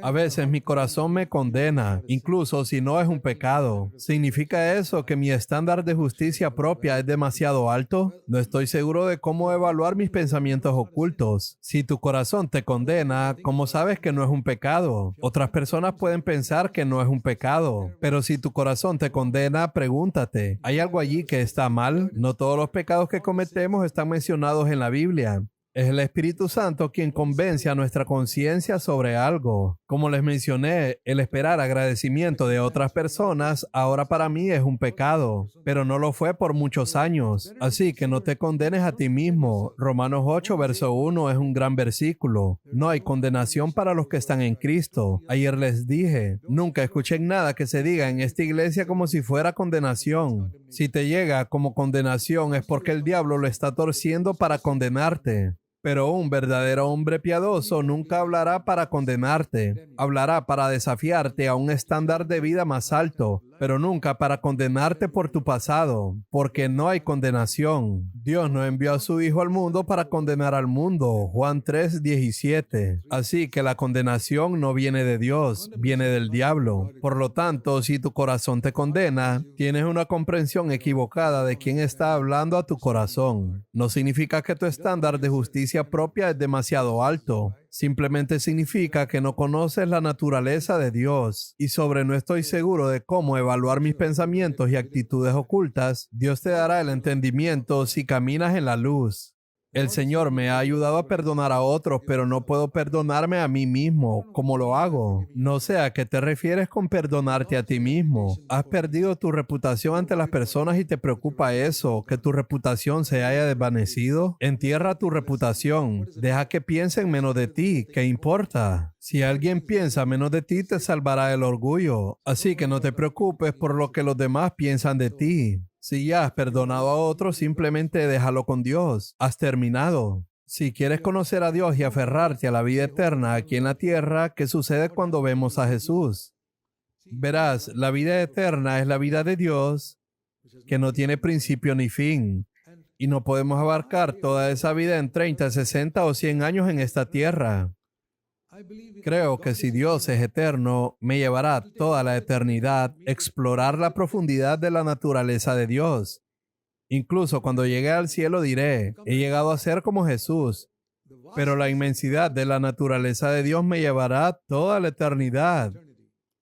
A veces mi corazón me condena, incluso si no es un pecado. ¿Significa eso que mi estándar de justicia propia es demasiado alto? No estoy seguro de cómo evaluar mis pensamientos ocultos. Si tu corazón te condena, ¿cómo sabes que no es un pecado? Otras personas pueden pensar que no es un pecado, pero si tu corazón te condena, pregúntate, ¿hay algo allí que está mal? No todos los pecados que cometemos están mencionados en la Biblia. Es el Espíritu Santo quien convence a nuestra conciencia sobre algo. Como les mencioné, el esperar agradecimiento de otras personas ahora para mí es un pecado, pero no lo fue por muchos años. Así que no te condenes a ti mismo. Romanos 8, verso 1 es un gran versículo. No hay condenación para los que están en Cristo. Ayer les dije, nunca escuchen nada que se diga en esta iglesia como si fuera condenación. Si te llega como condenación es porque el diablo lo está torciendo para condenarte. Pero un verdadero hombre piadoso nunca hablará para condenarte. Hablará para desafiarte a un estándar de vida más alto, pero nunca para condenarte por tu pasado, porque no hay condenación. Dios no envió a su Hijo al mundo para condenar al mundo. Juan 3:17. Así que la condenación no viene de Dios, viene del diablo. Por lo tanto, si tu corazón te condena, tienes una comprensión equivocada de quién está hablando a tu corazón. No significa que tu estándar de justicia propia es demasiado alto. Simplemente significa que no conoces la naturaleza de Dios. Y sobre no estoy seguro de cómo evaluar mis pensamientos y actitudes ocultas, Dios te dará el entendimiento si caminas en la luz. El Señor me ha ayudado a perdonar a otros, pero no puedo perdonarme a mí mismo. ¿Cómo lo hago? No sé a qué te refieres con perdonarte a ti mismo. Has perdido tu reputación ante las personas y te preocupa eso, que tu reputación se haya desvanecido. Entierra tu reputación. Deja que piensen menos de ti. ¿Qué importa? Si alguien piensa menos de ti, te salvará el orgullo. Así que no te preocupes por lo que los demás piensan de ti. Si ya has perdonado a otros, simplemente déjalo con Dios. Has terminado. Si quieres conocer a Dios y aferrarte a la vida eterna aquí en la tierra, ¿qué sucede cuando vemos a Jesús? Verás, la vida eterna es la vida de Dios que no tiene principio ni fin. Y no podemos abarcar toda esa vida en 30, 60 o 100 años en esta tierra. Creo que si Dios es eterno, me llevará toda la eternidad a explorar la profundidad de la naturaleza de Dios. Incluso cuando llegue al cielo diré, he llegado a ser como Jesús, pero la inmensidad de la naturaleza de Dios me llevará toda la eternidad.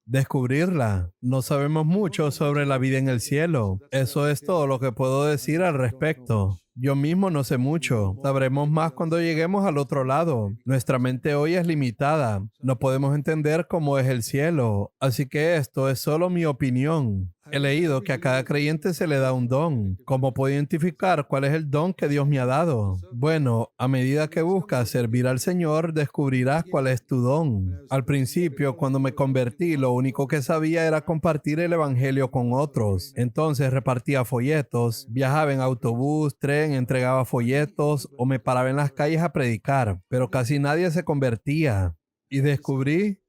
descubrirla. No sabemos mucho sobre la vida en el cielo. Eso es todo lo que puedo decir al respecto. Yo mismo no sé mucho. Sabremos más cuando lleguemos al otro lado. Nuestra mente hoy es limitada. No podemos entender cómo es el cielo. Así que esto es solo mi opinión. He leído que a cada creyente se le da un don. ¿Cómo puedo identificar cuál es el don que Dios me ha dado? Bueno, a medida que buscas servir al Señor, descubrirás cuál es tu don. Al principio, cuando me convertí, lo único que sabía era compartir el evangelio con otros. Entonces repartía folletos, viajaba en autobús, tren, entregaba folletos o me paraba en las calles a predicar, pero casi nadie se convertía. Y descubrí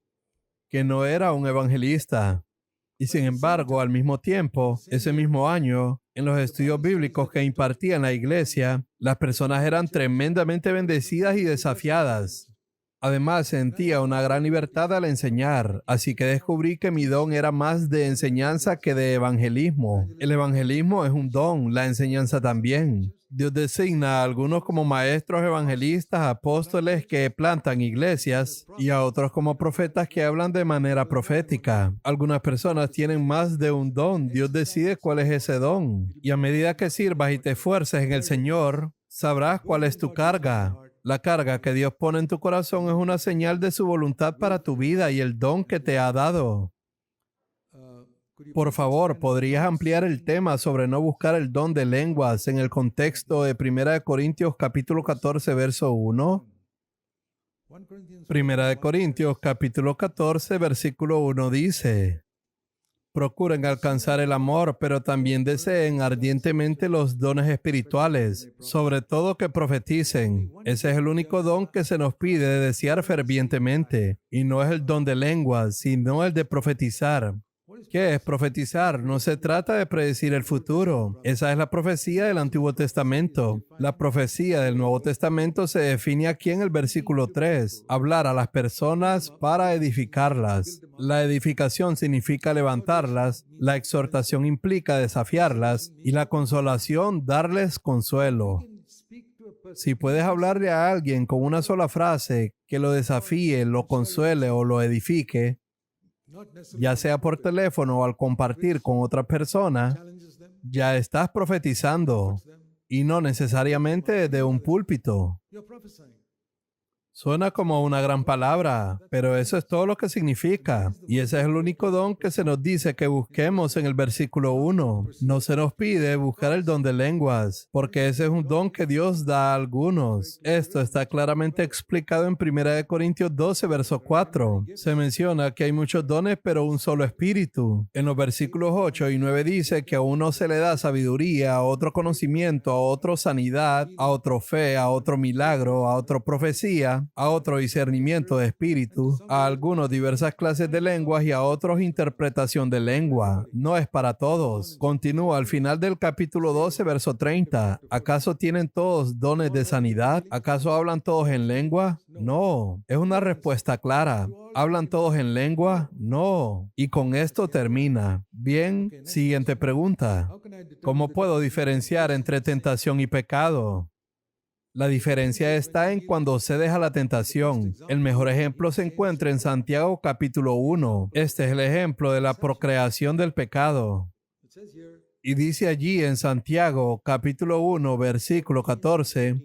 que no era un evangelista. Y sin embargo, al mismo tiempo, ese mismo año, en los estudios bíblicos que impartía en la iglesia, las personas eran tremendamente bendecidas y desafiadas. Además, sentía una gran libertad al enseñar, así que descubrí que mi don era más de enseñanza que de evangelismo. El evangelismo es un don, la enseñanza también. Dios designa a algunos como maestros evangelistas, apóstoles que plantan iglesias y a otros como profetas que hablan de manera profética. Algunas personas tienen más de un don. Dios decide cuál es ese don. Y a medida que sirvas y te esfuerces en el Señor, sabrás cuál es tu carga. La carga que Dios pone en tu corazón es una señal de su voluntad para tu vida y el don que te ha dado. Por favor, ¿podrías ampliar el tema sobre no buscar el don de lenguas en el contexto de 1 Corintios capítulo 14, verso 1? 1 Corintios capítulo 14, versículo 1 dice: procuren alcanzar el amor, pero también deseen ardientemente los dones espirituales, sobre todo que profeticen. Ese es el único don que se nos pide de desear fervientemente, y no es el don de lenguas, sino el de profetizar. ¿Qué es profetizar? No se trata de predecir el futuro. Esa es la profecía del Antiguo Testamento. La profecía del Nuevo Testamento se define aquí en el versículo 3. Hablar a las personas para edificarlas. La edificación significa levantarlas, la exhortación implica desafiarlas y la consolación darles consuelo. Si puedes hablarle a alguien con una sola frase que lo desafíe, lo consuele o lo edifique, ya sea por teléfono o al compartir con otra persona, ya estás profetizando y no necesariamente desde un púlpito. Suena como una gran palabra, pero eso es todo lo que significa. Y ese es el único don que se nos dice que busquemos en el versículo 1. No se nos pide buscar el don de lenguas, porque ese es un don que Dios da a algunos. Esto está claramente explicado en 1 Corintios 12, verso 4. Se menciona que hay muchos dones, pero un solo espíritu. En los versículos 8 y 9 dice que a uno se le da sabiduría, a otro conocimiento, a otro sanidad, a otro fe, a otro milagro, a otro profecía, a otro discernimiento de espíritu, a algunos diversas clases de lenguas y a otros interpretación de lengua. No es para todos. Continúa al final del capítulo 12, verso 30. ¿Acaso tienen todos dones de sanidad? ¿Acaso hablan todos en lengua? No. Es una respuesta clara. ¿Hablan todos en lengua? No. Y con esto termina. Bien, siguiente pregunta. ¿Cómo puedo diferenciar entre tentación y pecado? La diferencia está en cuando cedes a la tentación. El mejor ejemplo se encuentra en Santiago capítulo 1. Este es el ejemplo de la procreación del pecado. Y dice allí en Santiago capítulo 1, versículo 14,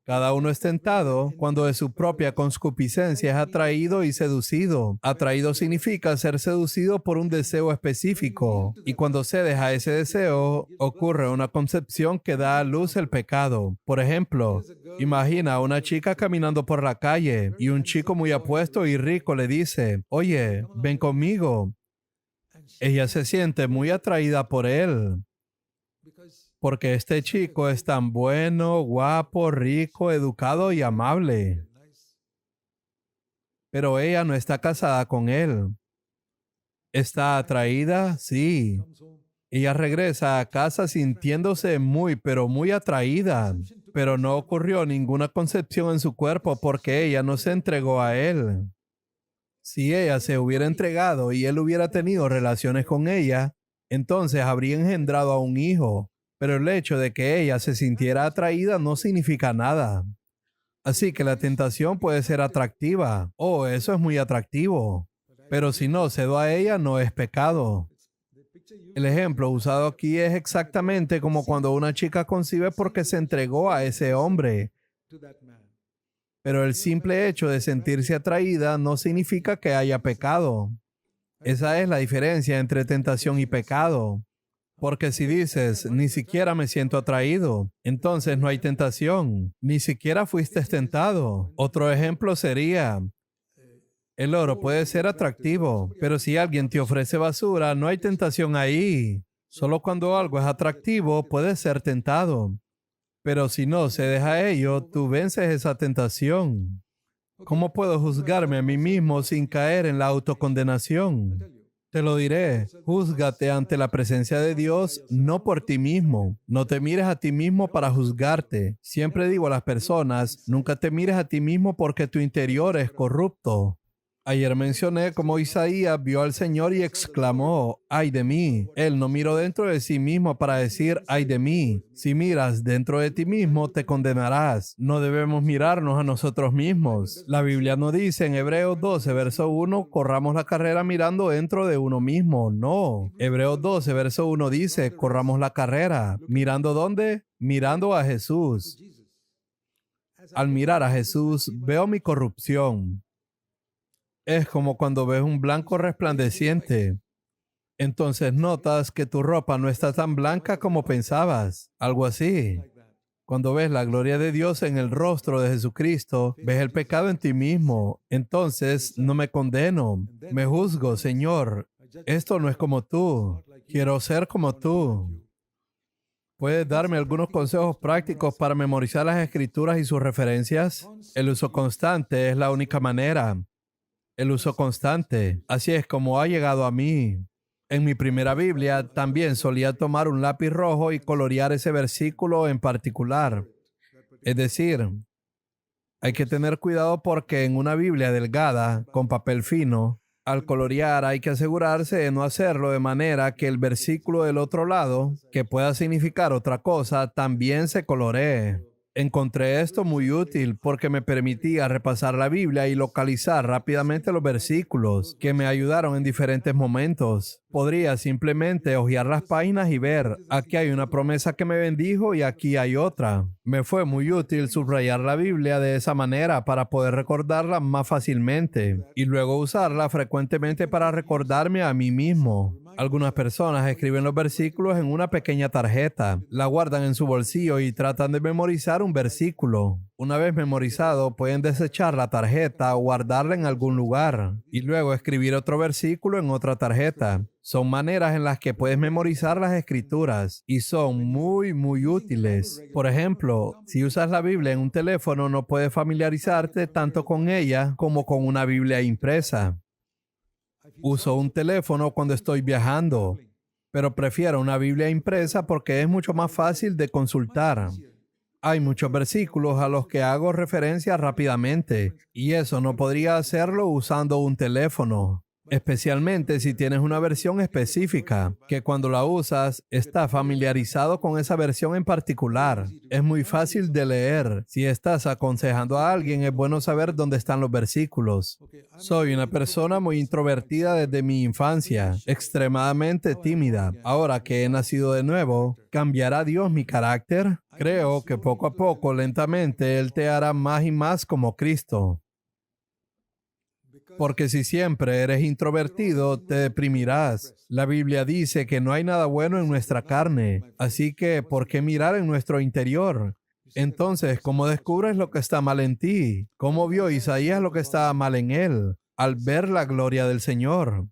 cada uno es tentado cuando de su propia concupiscencia es atraído y seducido. Atraído significa ser seducido por un deseo específico. Y cuando cedes a ese deseo, ocurre una concepción que da a luz el pecado. Por ejemplo, imagina a una chica caminando por la calle y un chico muy apuesto y rico le dice: oye, ven conmigo. Ella se siente muy atraída por él, porque este chico es tan bueno, guapo, rico, educado y amable. Pero ella no está casada con él. ¿Está atraída? Sí. Ella regresa a casa sintiéndose pero muy atraída. Pero no ocurrió ninguna concepción en su cuerpo porque ella no se entregó a él. Si ella se hubiera entregado y él hubiera tenido relaciones con ella, entonces habría engendrado a un hijo. Pero el hecho de que ella se sintiera atraída no significa nada. Así que la tentación puede ser atractiva. Oh, eso es muy atractivo. Pero si no cedo a ella, no es pecado. El ejemplo usado aquí es exactamente como cuando una chica concibe porque se entregó a ese hombre. Pero el simple hecho de sentirse atraída no significa que haya pecado. Esa es la diferencia entre tentación y pecado. Porque si dices, ni siquiera me siento atraído, entonces no hay tentación. Ni siquiera fuiste tentado. Otro ejemplo sería, el oro puede ser atractivo, pero si alguien te ofrece basura, no hay tentación ahí. Solo cuando algo es atractivo puede ser tentado. Pero si no se deja ello, tú vences esa tentación. ¿Cómo puedo juzgarme a mí mismo sin caer en la autocondenación? Te lo diré, júzgate ante la presencia de Dios, no por ti mismo. No te mires a ti mismo para juzgarte. Siempre digo a las personas, nunca te mires a ti mismo porque tu interior es corrupto. Ayer mencioné cómo Isaías vio al Señor y exclamó, ¡ay de mí! Él no miró dentro de sí mismo para decir, ¡ay de mí! Si miras dentro de ti mismo, te condenarás. No debemos mirarnos a nosotros mismos. La Biblia no dice en Hebreos 12, verso 1, corramos la carrera mirando dentro de uno mismo. No. Hebreos 12, verso 1 dice, corramos la carrera. ¿Mirando dónde? Mirando a Jesús. Al mirar a Jesús, veo mi corrupción. Es como cuando ves un blanco resplandeciente. Entonces notas que tu ropa no está tan blanca como pensabas. Algo así. Cuando ves la gloria de Dios en el rostro de Jesucristo, ves el pecado en ti mismo. Entonces no me condeno. Me juzgo, Señor. Esto no es como tú. Quiero ser como tú. ¿Puedes darme algunos consejos prácticos para memorizar las escrituras y sus referencias? El uso constante es la única manera. El uso constante. Así es como ha llegado a mí. En mi primera Biblia también solía tomar un lápiz rojo y colorear ese versículo en particular. Es decir, hay que tener cuidado porque en una Biblia delgada, con papel fino, al colorear hay que asegurarse de no hacerlo de manera que el versículo del otro lado, que pueda significar otra cosa, también se coloree. Encontré esto muy útil porque me permitía repasar la Biblia y localizar rápidamente los versículos que me ayudaron en diferentes momentos. Podría simplemente hojear las páginas y ver, aquí hay una promesa que me bendijo y aquí hay otra. Me fue muy útil subrayar la Biblia de esa manera para poder recordarla más fácilmente y luego usarla frecuentemente para recordarme a mí mismo. Algunas personas escriben los versículos en una pequeña tarjeta, la guardan en su bolsillo y tratan de memorizar un versículo. Una vez memorizado, pueden desechar la tarjeta o guardarla en algún lugar y luego escribir otro versículo en otra tarjeta. Son maneras en las que puedes memorizar las escrituras y son muy útiles. Por ejemplo, si usas la Biblia en un teléfono, no puedes familiarizarte tanto con ella como con una Biblia impresa. Uso un teléfono cuando estoy viajando, pero prefiero una Biblia impresa porque es mucho más fácil de consultar. Hay muchos versículos a los que hago referencia rápidamente y eso no podría hacerlo usando un teléfono. Especialmente si tienes una versión específica, que cuando la usas, está familiarizado con esa versión en particular. Es muy fácil de leer. Si estás aconsejando a alguien, es bueno saber dónde están los versículos. Soy una persona muy introvertida desde mi infancia, extremadamente tímida. Ahora que he nacido de nuevo, ¿cambiará Dios mi carácter? Creo que poco a poco, lentamente, Él te hará más y más como Cristo. Porque si siempre eres introvertido, te deprimirás. La Biblia dice que no hay nada bueno en nuestra carne. Así que, ¿por qué mirar en nuestro interior? Entonces, ¿cómo descubres lo que está mal en ti? ¿Cómo vio Isaías lo que estaba mal en él? Al ver la gloria del Señor.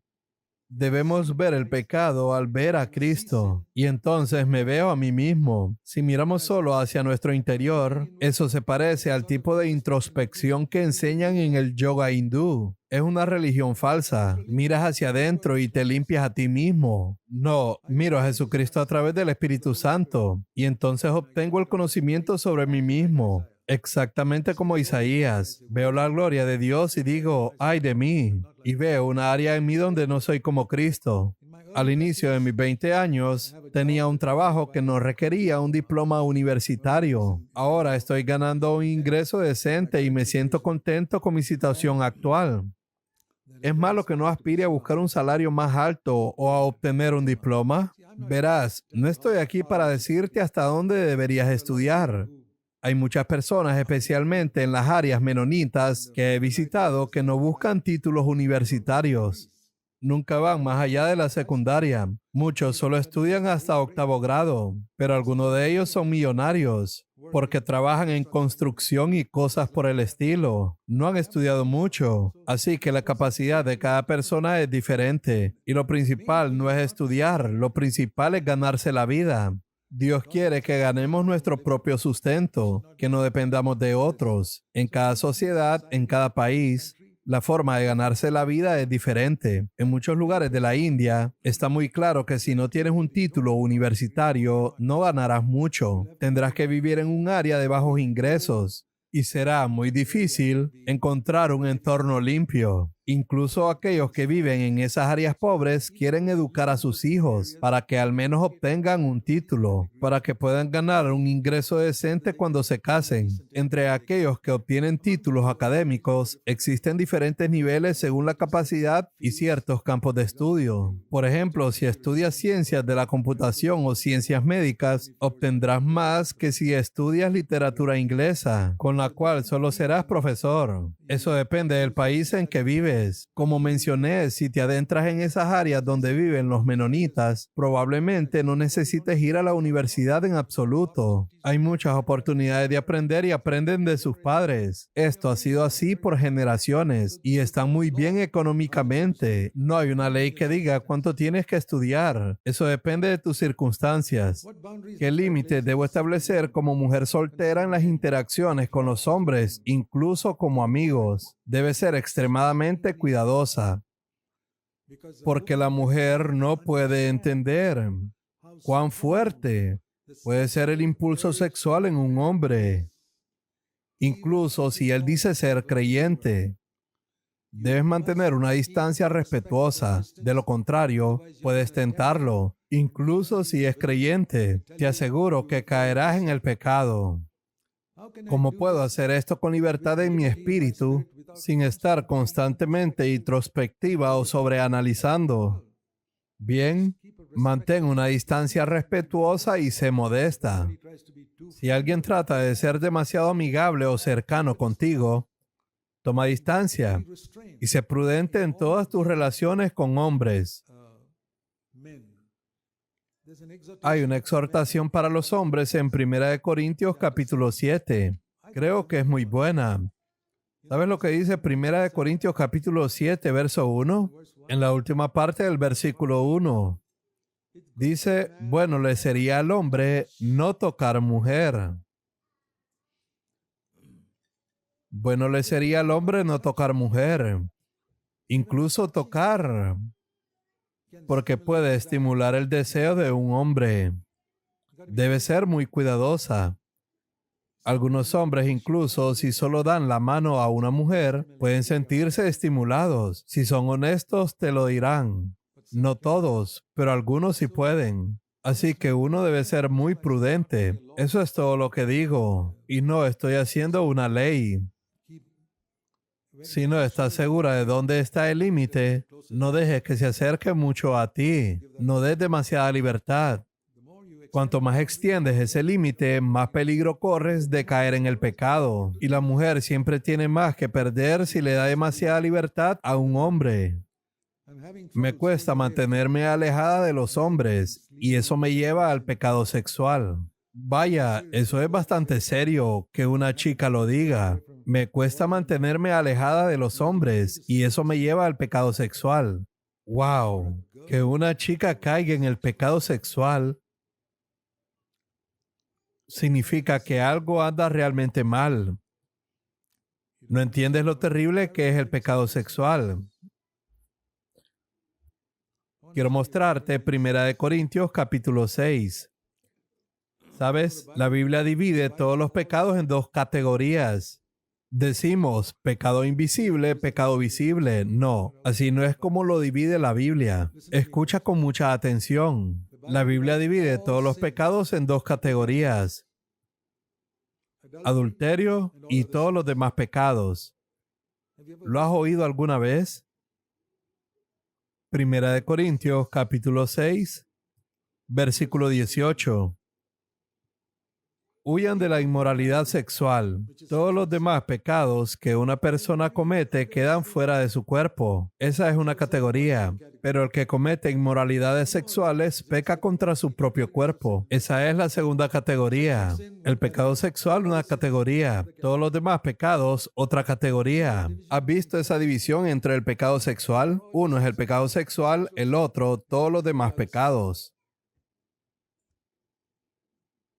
Debemos ver el pecado al ver a Cristo. Y entonces me veo a mí mismo. Si miramos solo hacia nuestro interior, eso se parece al tipo de introspección que enseñan en el yoga hindú. Es una religión falsa. Miras hacia adentro y te limpias a ti mismo. No, miro a Jesucristo a través del Espíritu Santo. Y entonces obtengo el conocimiento sobre mí mismo. Exactamente como Isaías, veo la gloria de Dios y digo, ¡ay de mí! Y veo una área en mí donde no soy como Cristo. Al inicio de mis 20 años, tenía un trabajo que no requería un diploma universitario. Ahora estoy ganando un ingreso decente y me siento contento con mi situación actual. ¿Es malo que no aspire a buscar un salario más alto o a obtener un diploma? Verás, no estoy aquí para decirte hasta dónde deberías estudiar. Hay muchas personas, especialmente en las áreas menonitas que he visitado, que no buscan títulos universitarios. Nunca van más allá de la secundaria. Muchos solo estudian hasta octavo grado, pero algunos de ellos son millonarios porque trabajan en construcción y cosas por el estilo. No han estudiado mucho, así que la capacidad de cada persona es diferente. Y lo principal no es estudiar, lo principal es ganarse la vida. Dios quiere que ganemos nuestro propio sustento, que no dependamos de otros. En cada sociedad, en cada país, la forma de ganarse la vida es diferente. En muchos lugares de la India está muy claro que si no tienes un título universitario, no ganarás mucho. Tendrás que vivir en un área de bajos ingresos y será muy difícil encontrar un entorno limpio. Incluso aquellos que viven en esas áreas pobres quieren educar a sus hijos para que al menos obtengan un título, para que puedan ganar un ingreso decente cuando se casen. Entre aquellos que obtienen títulos académicos, existen diferentes niveles según la capacidad y ciertos campos de estudio. Por ejemplo, si estudias ciencias de la computación o ciencias médicas, obtendrás más que si estudias literatura inglesa, con la cual solo serás profesor. Eso depende del país en que vives. Como mencioné, si te adentras en esas áreas donde viven los menonitas, probablemente no necesites ir a la universidad en absoluto. Hay muchas oportunidades de aprender y aprenden de sus padres. Esto ha sido así por generaciones y están muy bien económicamente. No hay una ley que diga cuánto tienes que estudiar. Eso depende de tus circunstancias. ¿Qué límites debo establecer como mujer soltera en las interacciones con los hombres, incluso como amigos? Debe ser extremadamente cuidadosa, porque la mujer no puede entender cuán fuerte puede ser el impulso sexual en un hombre, incluso si él dice ser creyente. Debes mantener una distancia respetuosa. De lo contrario, puedes tentarlo, incluso si es creyente. Te aseguro que caerás en el pecado. ¿Cómo puedo hacer esto con libertad en mi espíritu sin estar constantemente introspectiva o sobreanalizando? Bien, mantén una distancia respetuosa y sé modesta. Si alguien trata de ser demasiado amigable o cercano contigo, toma distancia y sé prudente en todas tus relaciones con hombres. Hay una exhortación para los hombres en 1 Corintios capítulo 7. Creo que es muy buena. ¿Sabes lo que dice 1 Corintios capítulo 7, verso 1? En la última parte del versículo 1. Dice, bueno, le sería al hombre no tocar mujer. Bueno, le sería al hombre no tocar mujer. Incluso tocar, porque puede estimular el deseo de un hombre. Debe ser muy cuidadosa. Algunos hombres, incluso si solo dan la mano a una mujer, pueden sentirse estimulados. Si son honestos, te lo dirán. No todos, pero algunos sí pueden. Así que uno debe ser muy prudente. Eso es todo lo que digo. Y no estoy haciendo una ley. Si no estás segura de dónde está el límite, no dejes que se acerque mucho a ti. No des demasiada libertad. Cuanto más extiendes ese límite, más peligro corres de caer en el pecado. Y la mujer siempre tiene más que perder si le da demasiada libertad a un hombre. Me cuesta mantenerme alejada de los hombres y eso me lleva al pecado sexual. Vaya, eso es bastante serio que una chica lo diga. Me cuesta mantenerme alejada de los hombres y eso me lleva al pecado sexual. Wow, que una chica caiga en el pecado sexual significa que algo anda realmente mal. ¿No entiendes lo terrible que es el pecado sexual? Quiero mostrarte 1 Corintios capítulo 6. ¿Sabes? La Biblia divide todos los pecados en dos categorías. Decimos pecado invisible, pecado visible. No, así no es como lo divide la Biblia. Escucha con mucha atención. La Biblia divide todos los pecados en dos categorías: adulterio y todos los demás pecados. ¿Lo has oído alguna vez? Primera de Corintios, capítulo 6, versículo 18. Huyan de la inmoralidad sexual. Todos los demás pecados que una persona comete quedan fuera de su cuerpo. Esa es una categoría. Pero el que comete inmoralidades sexuales peca contra su propio cuerpo. Esa es la segunda categoría. El pecado sexual, una categoría. Todos los demás pecados, otra categoría. ¿Has visto esa división entre el pecado sexual? Uno es el pecado sexual, el otro, todos los demás pecados.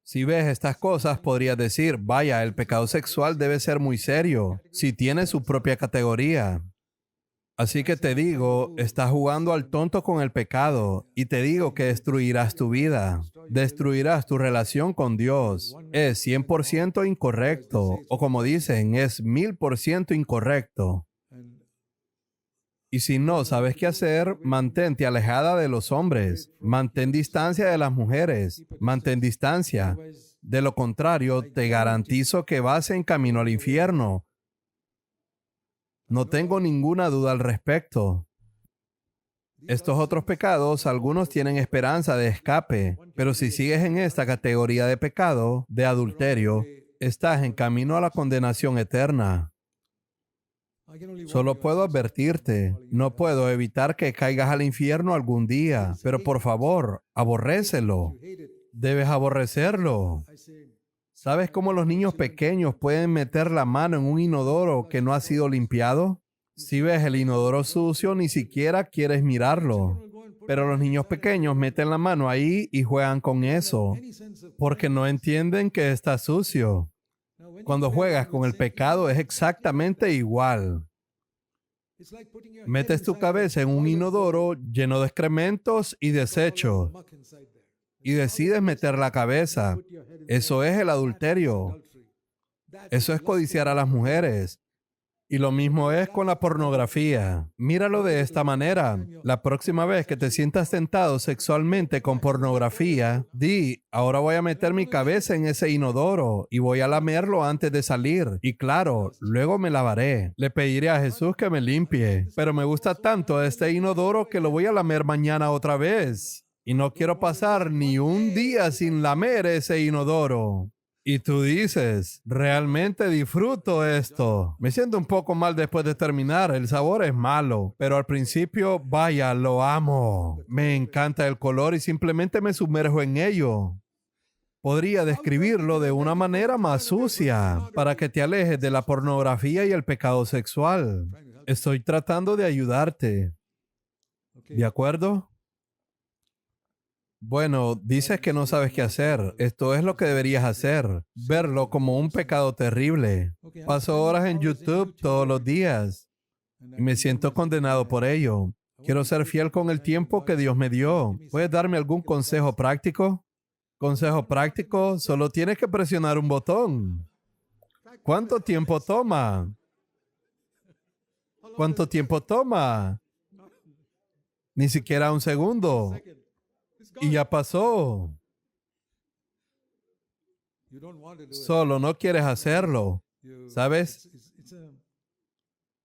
Si ves estas cosas, podrías decir, vaya, el pecado sexual debe ser muy serio, si tiene su propia categoría. Así que te digo, estás jugando al tonto con el pecado, y te digo que destruirás tu vida, destruirás tu relación con Dios. Es 100% incorrecto, o como dicen, es 1000% incorrecto. Y si no sabes qué hacer, mantente alejada de los hombres. Mantén distancia de las mujeres. Mantén distancia. De lo contrario, te garantizo que vas en camino al infierno. No tengo ninguna duda al respecto. Estos otros pecados, algunos tienen esperanza de escape, pero si sigues en esta categoría de pecado, de adulterio, estás en camino a la condenación eterna. Solo puedo advertirte, no puedo evitar que caigas al infierno algún día, pero por favor, aborrécelo. Debes aborrecerlo. ¿Sabes cómo los niños pequeños pueden meter la mano en un inodoro que no ha sido limpiado? Si ves el inodoro sucio, ni siquiera quieres mirarlo. Pero los niños pequeños meten la mano ahí y juegan con eso, porque no entienden que está sucio. Cuando juegas con el pecado es exactamente igual. Metes tu cabeza en un inodoro lleno de excrementos y desechos y decides meter la cabeza. Eso es el adulterio. Eso es codiciar a las mujeres. Y lo mismo es con la pornografía. Míralo de esta manera. La próxima vez que te sientas tentado sexualmente con pornografía, di, ahora voy a meter mi cabeza en ese inodoro y voy a lamerlo antes de salir. Y claro, luego me lavaré. Le pediré a Jesús que me limpie. Pero me gusta tanto este inodoro que lo voy a lamer mañana otra vez. Y no quiero pasar ni un día sin lamer ese inodoro. Y tú dices, realmente disfruto esto. Me siento un poco mal después de terminar. El sabor es malo. Pero al principio, vaya, lo amo. Me encanta el color y simplemente me sumerjo en ello. Podría describirlo de una manera más sucia para que te alejes de la pornografía y el pecado sexual. Estoy tratando de ayudarte. ¿De acuerdo? Bueno, dices que no sabes qué hacer. Esto es lo que deberías hacer. Verlo como un pecado terrible. Paso horas en YouTube todos los días y me siento condenado por ello. Quiero ser fiel con el tiempo que Dios me dio. ¿Puedes darme algún consejo práctico? Consejo práctico, solo tienes que presionar un botón. ¿Cuánto tiempo toma? ¿Cuánto tiempo toma? Ni siquiera un segundo. Y ya pasó. Solo no quieres hacerlo. ¿Sabes?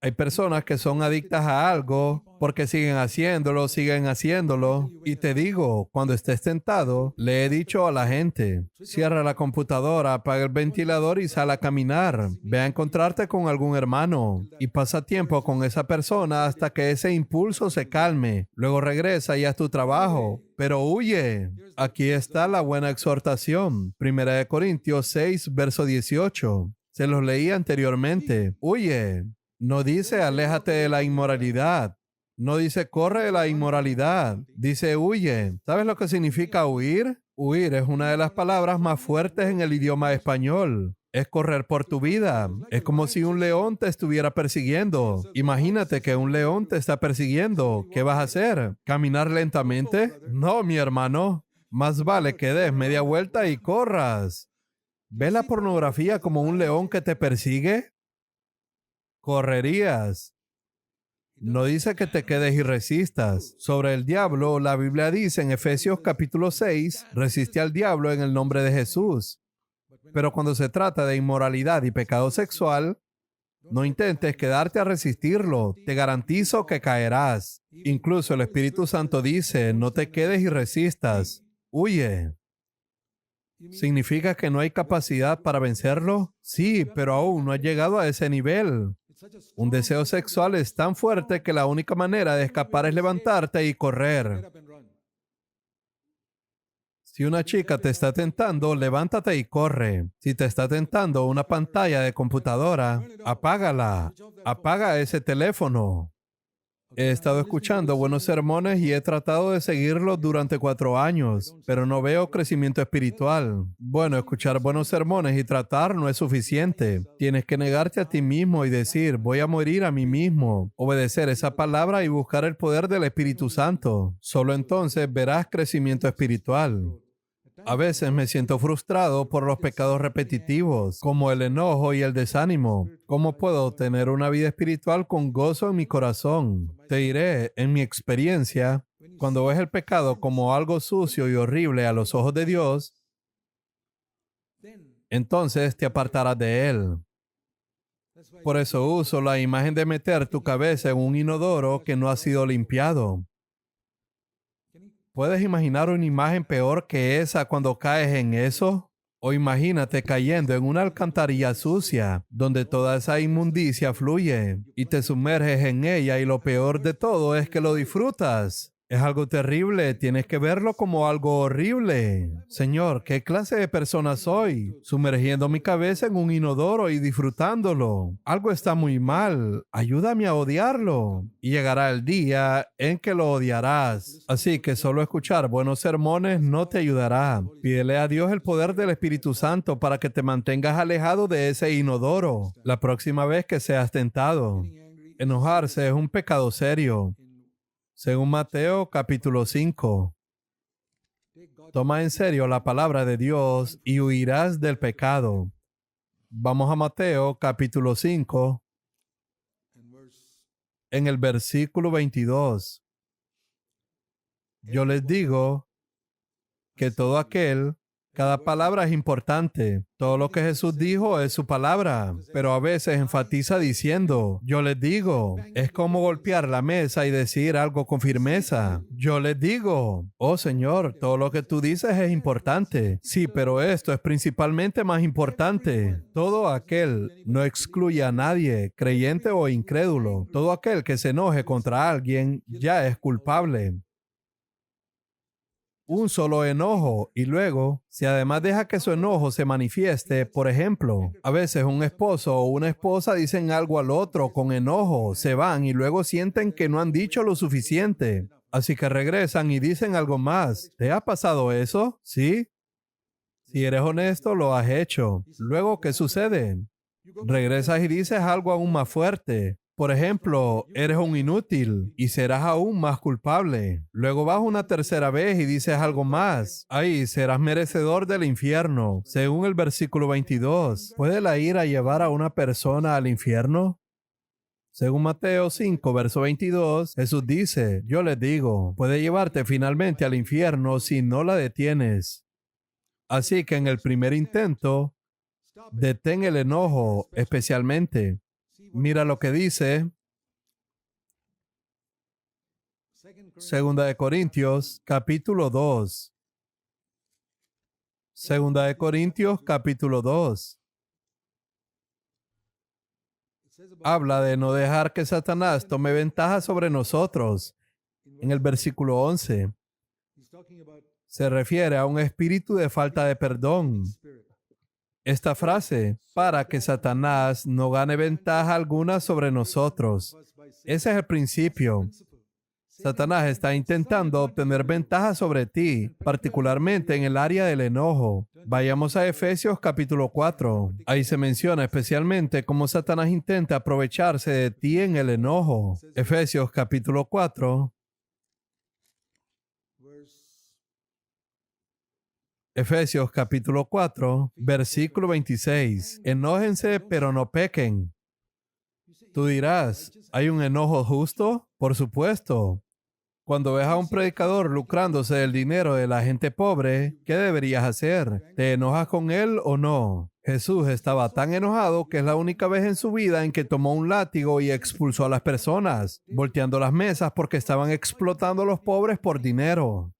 Hay personas que son adictas a algo porque siguen haciéndolo. Y te digo, cuando estés tentado, le he dicho a la gente, cierra la computadora, apaga el ventilador y sal a caminar. Ve a encontrarte con algún hermano y pasa tiempo con esa persona hasta que ese impulso se calme. Luego regresa y haz tu trabajo, pero huye. Aquí está la buena exhortación. Primera de Corintios 6, verso 18. Se los leí anteriormente. Huye. No dice aléjate de la inmoralidad. No dice corre de la inmoralidad. Dice huye. ¿Sabes lo que significa huir? Huir es una de las palabras más fuertes en el idioma español. Es correr por tu vida. Es como si un león te estuviera persiguiendo. Imagínate que un león te está persiguiendo. ¿Qué vas a hacer? ¿Caminar lentamente? No, mi hermano. Más vale que des media vuelta y corras. ¿Ves la pornografía como un león que te persigue? Correrías. No dice que te quedes y resistas. Sobre el diablo, la Biblia dice en Efesios capítulo 6, resiste al diablo en el nombre de Jesús. Pero cuando se trata de inmoralidad y pecado sexual, No intentes quedarte a resistirlo. Te garantizo que caerás. Incluso el Espíritu Santo dice, no te quedes y resistas. Huye. ¿Significa que no hay capacidad para vencerlo? Sí, pero aún no has llegado a ese nivel. Un deseo sexual es tan fuerte que la única manera de escapar es levantarte y correr. Si una chica te está tentando, levántate y corre. Si te está tentando una pantalla de computadora, apágala. Apaga ese teléfono. He estado escuchando buenos sermones y he tratado de seguirlos durante 4 años, pero no veo crecimiento espiritual. Bueno, escuchar buenos sermones y tratar no es suficiente. Tienes que negarte a ti mismo y decir, voy a morir a mí mismo, obedecer esa palabra y buscar el poder del Espíritu Santo. Solo entonces verás crecimiento espiritual. A veces me siento frustrado por los pecados repetitivos, como el enojo y el desánimo. ¿Cómo puedo tener una vida espiritual con gozo en mi corazón? Te diré, en mi experiencia, cuando ves el pecado como algo sucio y horrible a los ojos de Dios, entonces te apartarás de él. Por eso uso la imagen de meter tu cabeza en un inodoro que no ha sido limpiado. ¿Puedes imaginar una imagen peor que esa cuando caes en eso? O imagínate cayendo en una alcantarilla sucia, donde toda esa inmundicia fluye, y te sumerges en ella y lo peor de todo es que lo disfrutas. Es algo terrible, tienes que verlo como algo horrible. Señor, ¿qué clase de persona soy? Sumergiendo mi cabeza en un inodoro y disfrutándolo. Algo está muy mal, ayúdame a odiarlo. Y llegará el día en que lo odiarás. Así que solo escuchar buenos sermones no te ayudará. Pídele a Dios el poder del Espíritu Santo para que te mantengas alejado de ese inodoro la próxima vez que seas tentado. Enojarse es un pecado serio. Según Mateo capítulo 5, toma en serio la palabra de Dios y huirás del pecado. Vamos a Mateo capítulo 5, en el versículo 22. Yo les digo que todo aquel, cada palabra es importante. Todo lo que Jesús dijo es su palabra, pero a veces enfatiza diciendo, yo les digo, es como golpear la mesa y decir algo con firmeza. Yo les digo, oh Señor, todo lo que tú dices es importante. Sí, pero esto es principalmente más importante. Todo aquel no excluye a nadie, creyente o incrédulo. Todo aquel que se enoje contra alguien ya es culpable. Un solo enojo y luego, si además deja que su enojo se manifieste, por ejemplo, a veces un esposo o una esposa dicen algo al otro con enojo, se van y luego sienten que no han dicho lo suficiente. Así que regresan y dicen algo más. ¿Te ha pasado eso? ¿Sí? Si eres honesto, lo has hecho. Luego, ¿qué sucede? Regresas y dices algo aún más fuerte. Por ejemplo, eres un inútil y serás aún más culpable. Luego vas una tercera vez y dices algo más. Ahí serás merecedor del infierno. Según el versículo 22, ¿puede la ira llevar a una persona al infierno? Según Mateo 5, verso 22, Jesús dice, yo les digo, puede llevarte finalmente al infierno si no la detienes. Así que en el primer intento, detén el enojo, especialmente. Mira lo que dice Segunda de Corintios, capítulo 2. Segunda de Corintios, capítulo 2. Habla de no dejar que Satanás tome ventaja sobre nosotros. En el versículo 11, se refiere a un espíritu de falta de perdón. Esta frase, para que Satanás no gane ventaja alguna sobre nosotros. Ese es el principio. Satanás está intentando obtener ventaja sobre ti, particularmente en el área del enojo. Vayamos a Efesios capítulo 4. Ahí se menciona especialmente cómo Satanás intenta aprovecharse de ti en el enojo. Efesios capítulo 4. Efesios capítulo 4, versículo 26. Enójense, pero no pequen. Tú dirás, ¿hay un enojo justo? Por supuesto. Cuando ves a un predicador lucrándose del dinero de la gente pobre, ¿qué deberías hacer? ¿Te enojas con él o no? Jesús estaba tan enojado que es la única vez en su vida en que tomó un látigo y expulsó a las personas, volteando las mesas porque estaban explotando a los pobres por dinero.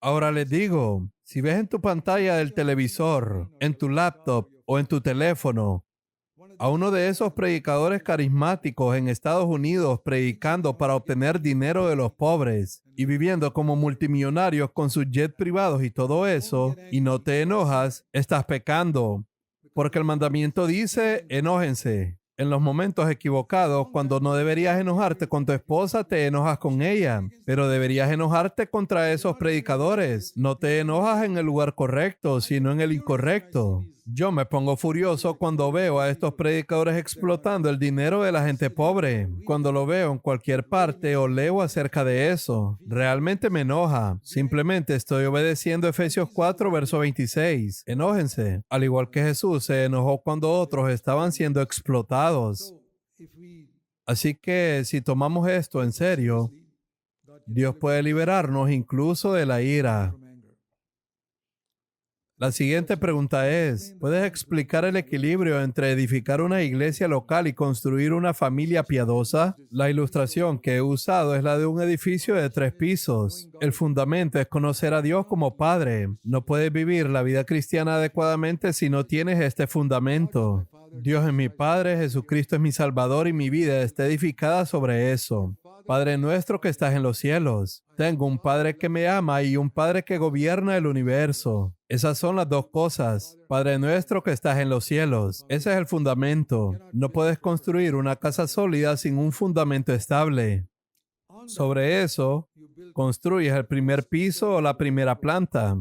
Ahora les digo, si ves en tu pantalla del televisor, en tu laptop o en tu teléfono, a uno de esos predicadores carismáticos en Estados Unidos predicando para obtener dinero de los pobres y viviendo como multimillonarios con sus jets privados y todo eso, y no te enojas, estás pecando. Porque el mandamiento dice, enójense. En los momentos equivocados, cuando no deberías enojarte con tu esposa, te enojas con ella, pero deberías enojarte contra esos predicadores. No te enojas en el lugar correcto, sino en el incorrecto. Yo me pongo furioso cuando veo a estos predicadores explotando el dinero de la gente pobre. Cuando lo veo en cualquier parte o leo acerca de eso, realmente me enoja. Simplemente estoy obedeciendo Efesios 4, verso 26. Enójense, al igual que Jesús se enojó cuando otros estaban siendo explotados. Así que si tomamos esto en serio, Dios puede liberarnos incluso de la ira. La siguiente pregunta es, ¿puedes explicar el equilibrio entre edificar una iglesia local y construir una familia piadosa? La ilustración que he usado es la de un edificio de 3 pisos. El fundamento es conocer a Dios como Padre. No puedes vivir la vida cristiana adecuadamente si no tienes este fundamento. Dios es mi Padre, Jesucristo es mi Salvador y mi vida está edificada sobre eso. Padre nuestro que estás en los cielos. Tengo un Padre que me ama y un Padre que gobierna el universo. Esas son las dos cosas. Padre nuestro que estás en los cielos. Ese es el fundamento. No puedes construir una casa sólida sin un fundamento estable. Sobre eso, construyes el primer piso o la primera planta,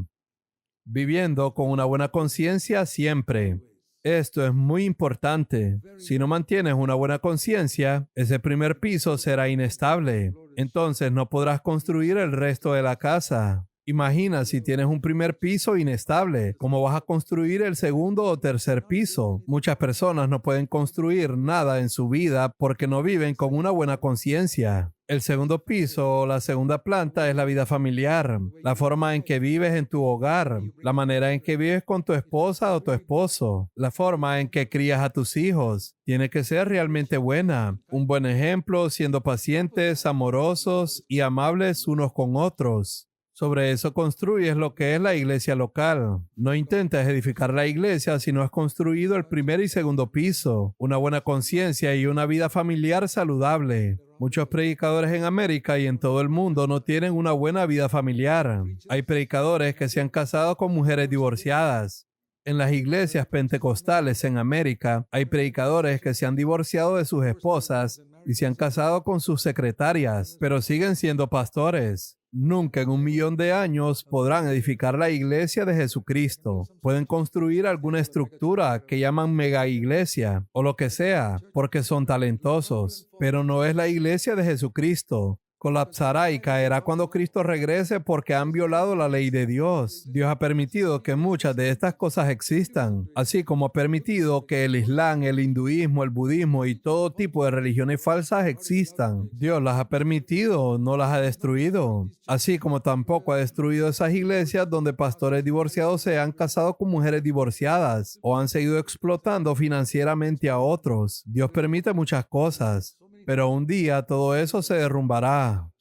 viviendo con una buena conciencia siempre. Esto es muy importante. Si no mantienes una buena conciencia, ese primer piso será inestable. Entonces no podrás construir el resto de la casa. Imagina si tienes un primer piso inestable, ¿cómo vas a construir el segundo o tercer piso? Muchas personas no pueden construir nada en su vida porque no viven con una buena conciencia. El segundo piso o la segunda planta es la vida familiar, la forma en que vives en tu hogar, la manera en que vives con tu esposa o tu esposo, la forma en que crías a tus hijos. Tiene que ser realmente buena, un buen ejemplo, siendo pacientes, amorosos y amables unos con otros. Sobre eso construyes lo que es la iglesia local. No intentes edificar la iglesia si no has construido el primer y segundo piso, una buena conciencia y una vida familiar saludable. Muchos predicadores en América y en todo el mundo no tienen una buena vida familiar. Hay predicadores que se han casado con mujeres divorciadas. En las iglesias pentecostales en América, hay predicadores que se han divorciado de sus esposas y se han casado con sus secretarias, pero siguen siendo pastores. Nunca en 1,000,000 de años podrán edificar la iglesia de Jesucristo. Pueden construir alguna estructura que llaman mega iglesia o lo que sea, porque son talentosos, pero no es la iglesia de Jesucristo. Colapsará y caerá cuando Cristo regrese porque han violado la ley de Dios. Dios ha permitido que muchas de estas cosas existan, así como ha permitido que el Islam, el hinduismo, el budismo y todo tipo de religiones falsas existan. Dios las ha permitido, no las ha destruido. Así como tampoco ha destruido esas iglesias donde pastores divorciados se han casado con mujeres divorciadas o han seguido explotando financieramente a otros. Dios permite muchas cosas, pero un día todo eso se derrumbará.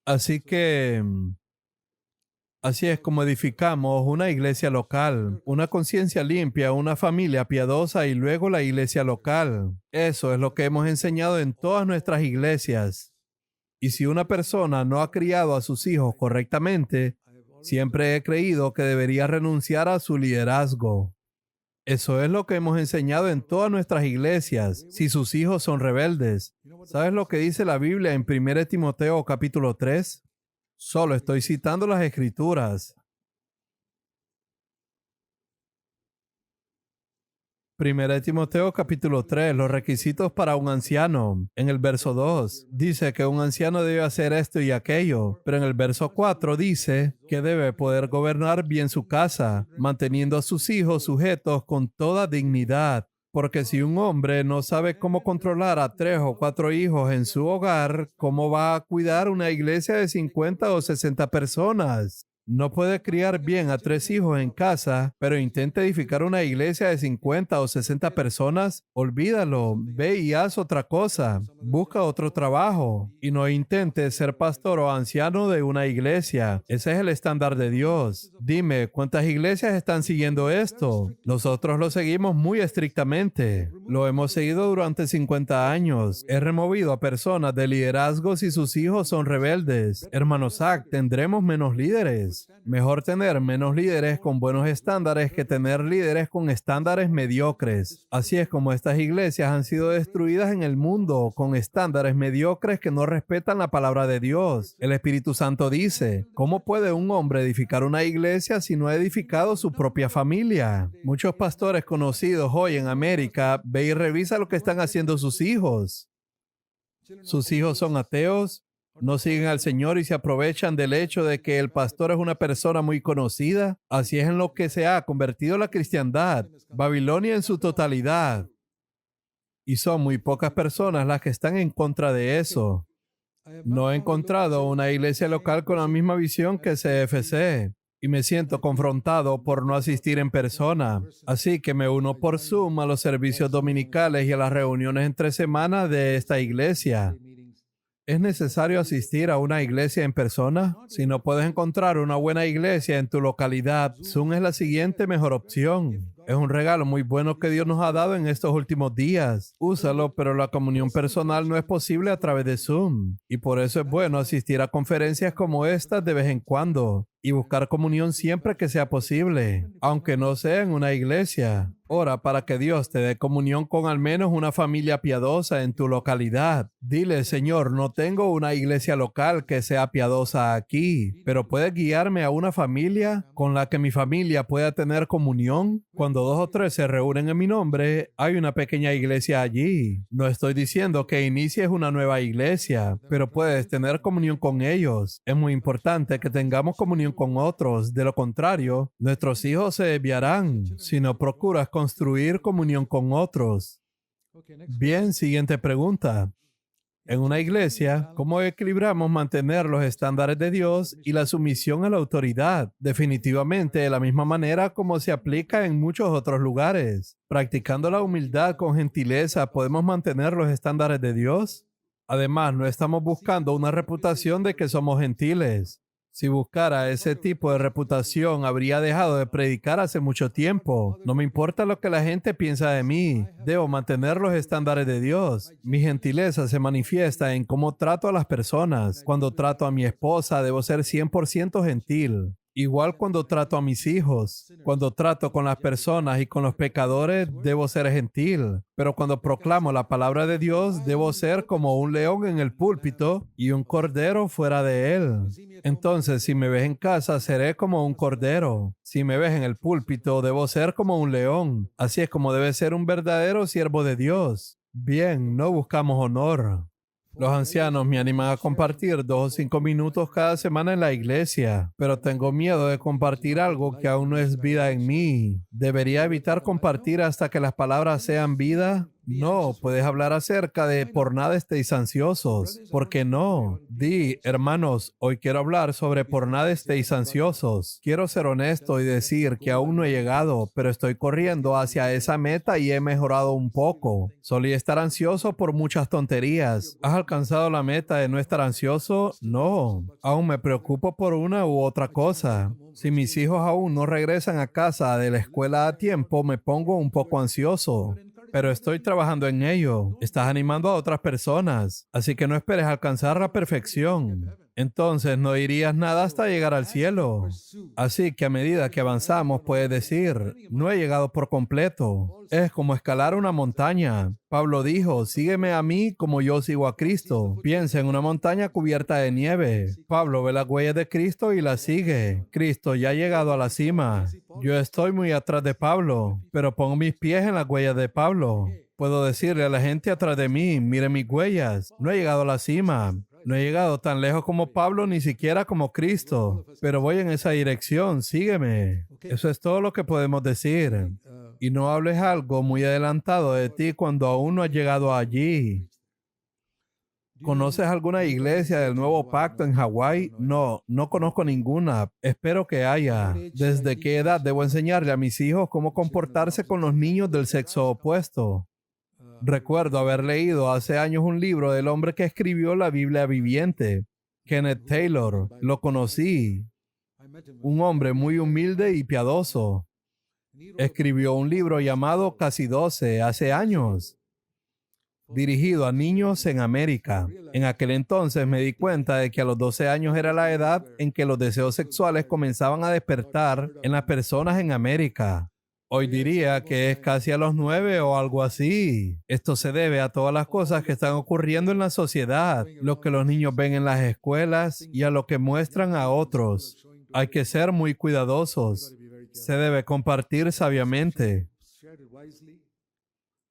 Así es como edificamos una iglesia local, una conciencia limpia, una familia piadosa y luego la iglesia local. Eso es lo que hemos enseñado en todas nuestras iglesias. Y si una persona no ha criado a sus hijos correctamente, siempre he creído que debería renunciar a su liderazgo. Eso es lo que hemos enseñado en todas nuestras iglesias, si sus hijos son rebeldes. ¿Sabes lo que dice la Biblia en 1 Timoteo capítulo 3? Solo estoy citando las Escrituras. 1 Timoteo capítulo 3, los requisitos para un anciano. En el verso 2 dice que un anciano debe hacer esto y aquello, pero en el verso 4 dice que debe poder gobernar bien su casa, manteniendo a sus hijos sujetos con toda dignidad. Porque si un hombre no sabe cómo controlar a 3 o 4 hijos en su hogar, ¿cómo va a cuidar una iglesia de 50 o 60 personas? No puede criar bien a 3 hijos en casa, pero intenta edificar una iglesia de 50 o 60 personas. Olvídalo, ve y haz otra cosa. Busca otro trabajo y no intentes ser pastor o anciano de una iglesia. Ese es el estándar de Dios. Dime, ¿cuántas iglesias están siguiendo esto? Nosotros lo seguimos muy estrictamente. Lo hemos seguido durante 50 años. He removido a personas de liderazgos y sus hijos son rebeldes. Hermano Zach, tendremos menos líderes. Mejor tener menos líderes con buenos estándares que tener líderes con estándares mediocres. Así es como estas iglesias han sido destruidas en el mundo, con estándares mediocres que no respetan la palabra de Dios. El Espíritu Santo dice, ¿cómo puede un hombre edificar una iglesia si no ha edificado su propia familia? Muchos pastores conocidos hoy en América, ve y revisa lo que están haciendo sus hijos. Sus hijos son ateos, no siguen al Señor y se aprovechan del hecho de que el pastor es una persona muy conocida. Así es en lo que se ha convertido la cristiandad, Babilonia en su totalidad. Y son muy pocas personas las que están en contra de eso. No he encontrado una iglesia local con la misma visión que CFC. Y me siento confrontado por no asistir en persona. Así que me uno por Zoom a los servicios dominicales y a las reuniones entre semanas de esta iglesia. ¿Es necesario asistir a una iglesia en persona? Si no puedes encontrar una buena iglesia en tu localidad, Zoom es la siguiente mejor opción. Es un regalo muy bueno que Dios nos ha dado en estos últimos días. Úsalo, pero la comunión personal no es posible a través de Zoom. Y por eso es bueno asistir a conferencias como estas de vez en cuando y buscar comunión siempre que sea posible, aunque no sea en una iglesia. Ora para que Dios te dé comunión con al menos una familia piadosa en tu localidad. Dile, Señor, no tengo una iglesia local que sea piadosa aquí, pero ¿puedes guiarme a una familia con la que mi familia pueda tener comunión? Cuando 2 o 3 se reúnen en mi nombre, hay una pequeña iglesia allí. No estoy diciendo que inicies una nueva iglesia, pero puedes tener comunión con ellos. Es muy importante que tengamos comunión con otros. De lo contrario, nuestros hijos se desviarán si no procuras construir comunión con otros. Bien, siguiente pregunta. En una iglesia, ¿cómo equilibramos mantener los estándares de Dios y la sumisión a la autoridad? Definitivamente de la misma manera como se aplica en muchos otros lugares. Practicando la humildad con gentileza, ¿podemos mantener los estándares de Dios? Además, no estamos buscando una reputación de que somos gentiles. Si buscara ese tipo de reputación, habría dejado de predicar hace mucho tiempo. No me importa lo que la gente piensa de mí. Debo mantener los estándares de Dios. Mi gentileza se manifiesta en cómo trato a las personas. Cuando trato a mi esposa, debo ser 100% gentil. Igual cuando trato a mis hijos, cuando trato con las personas y con los pecadores, debo ser gentil. Pero cuando proclamo la palabra de Dios, debo ser como un león en el púlpito y un cordero fuera de él. Entonces, si me ves en casa, seré como un cordero. Si me ves en el púlpito, debo ser como un león. Así es como debe ser un verdadero siervo de Dios. Bien, no buscamos honor. Los ancianos me animan a compartir 2 o 5 minutos cada semana en la iglesia, pero tengo miedo de compartir algo que aún no es vida en mí. ¿Debería evitar compartir hasta que las palabras sean vida? No, puedes hablar acerca de por nada estéis ansiosos. ¿Por qué no? Di, hermanos, hoy quiero hablar sobre por nada estéis ansiosos. Quiero ser honesto y decir que aún no he llegado, pero estoy corriendo hacia esa meta y he mejorado un poco. Solía estar ansioso por muchas tonterías. ¿Has alcanzado la meta de no estar ansioso? No. Aún me preocupo por una u otra cosa. Si mis hijos aún no regresan a casa de la escuela a tiempo, me pongo un poco ansioso. Pero estoy trabajando en ello. Estás animando a otras personas. Así que no esperes alcanzar la perfección. Entonces no dirías nada hasta llegar al cielo. Así que a medida que avanzamos puedes decir, no he llegado por completo. Es como escalar una montaña. Pablo dijo, sígueme a mí como yo sigo a Cristo. Piensa en una montaña cubierta de nieve. Pablo ve las huellas de Cristo y las sigue. Cristo ya ha llegado a la cima. Yo estoy muy atrás de Pablo, pero pongo mis pies en las huellas de Pablo. Puedo decirle a la gente atrás de mí, mire mis huellas. No he llegado a la cima. No he llegado tan lejos como Pablo, ni siquiera como Cristo, pero voy en esa dirección, sígueme. Eso es todo lo que podemos decir. Y no hables algo muy adelantado de ti cuando aún no has llegado allí. ¿Conoces alguna iglesia del Nuevo Pacto en Hawái? No, no conozco ninguna. Espero que haya. ¿Desde qué edad debo enseñarle a mis hijos cómo comportarse con los niños del sexo opuesto? Recuerdo haber leído hace años un libro del hombre que escribió la Biblia viviente, Kenneth Taylor. Lo conocí. Un hombre muy humilde y piadoso. Escribió un libro llamado Casi 12 hace años, dirigido a niños en América. En aquel entonces me di cuenta de que a los 12 años era la edad en que los deseos sexuales comenzaban a despertar en las personas en América. Hoy diría que es casi a los 9 o algo así. Esto se debe a todas las cosas que están ocurriendo en la sociedad, lo que los niños ven en las escuelas y a lo que muestran a otros. Hay que ser muy cuidadosos. Se debe compartir sabiamente.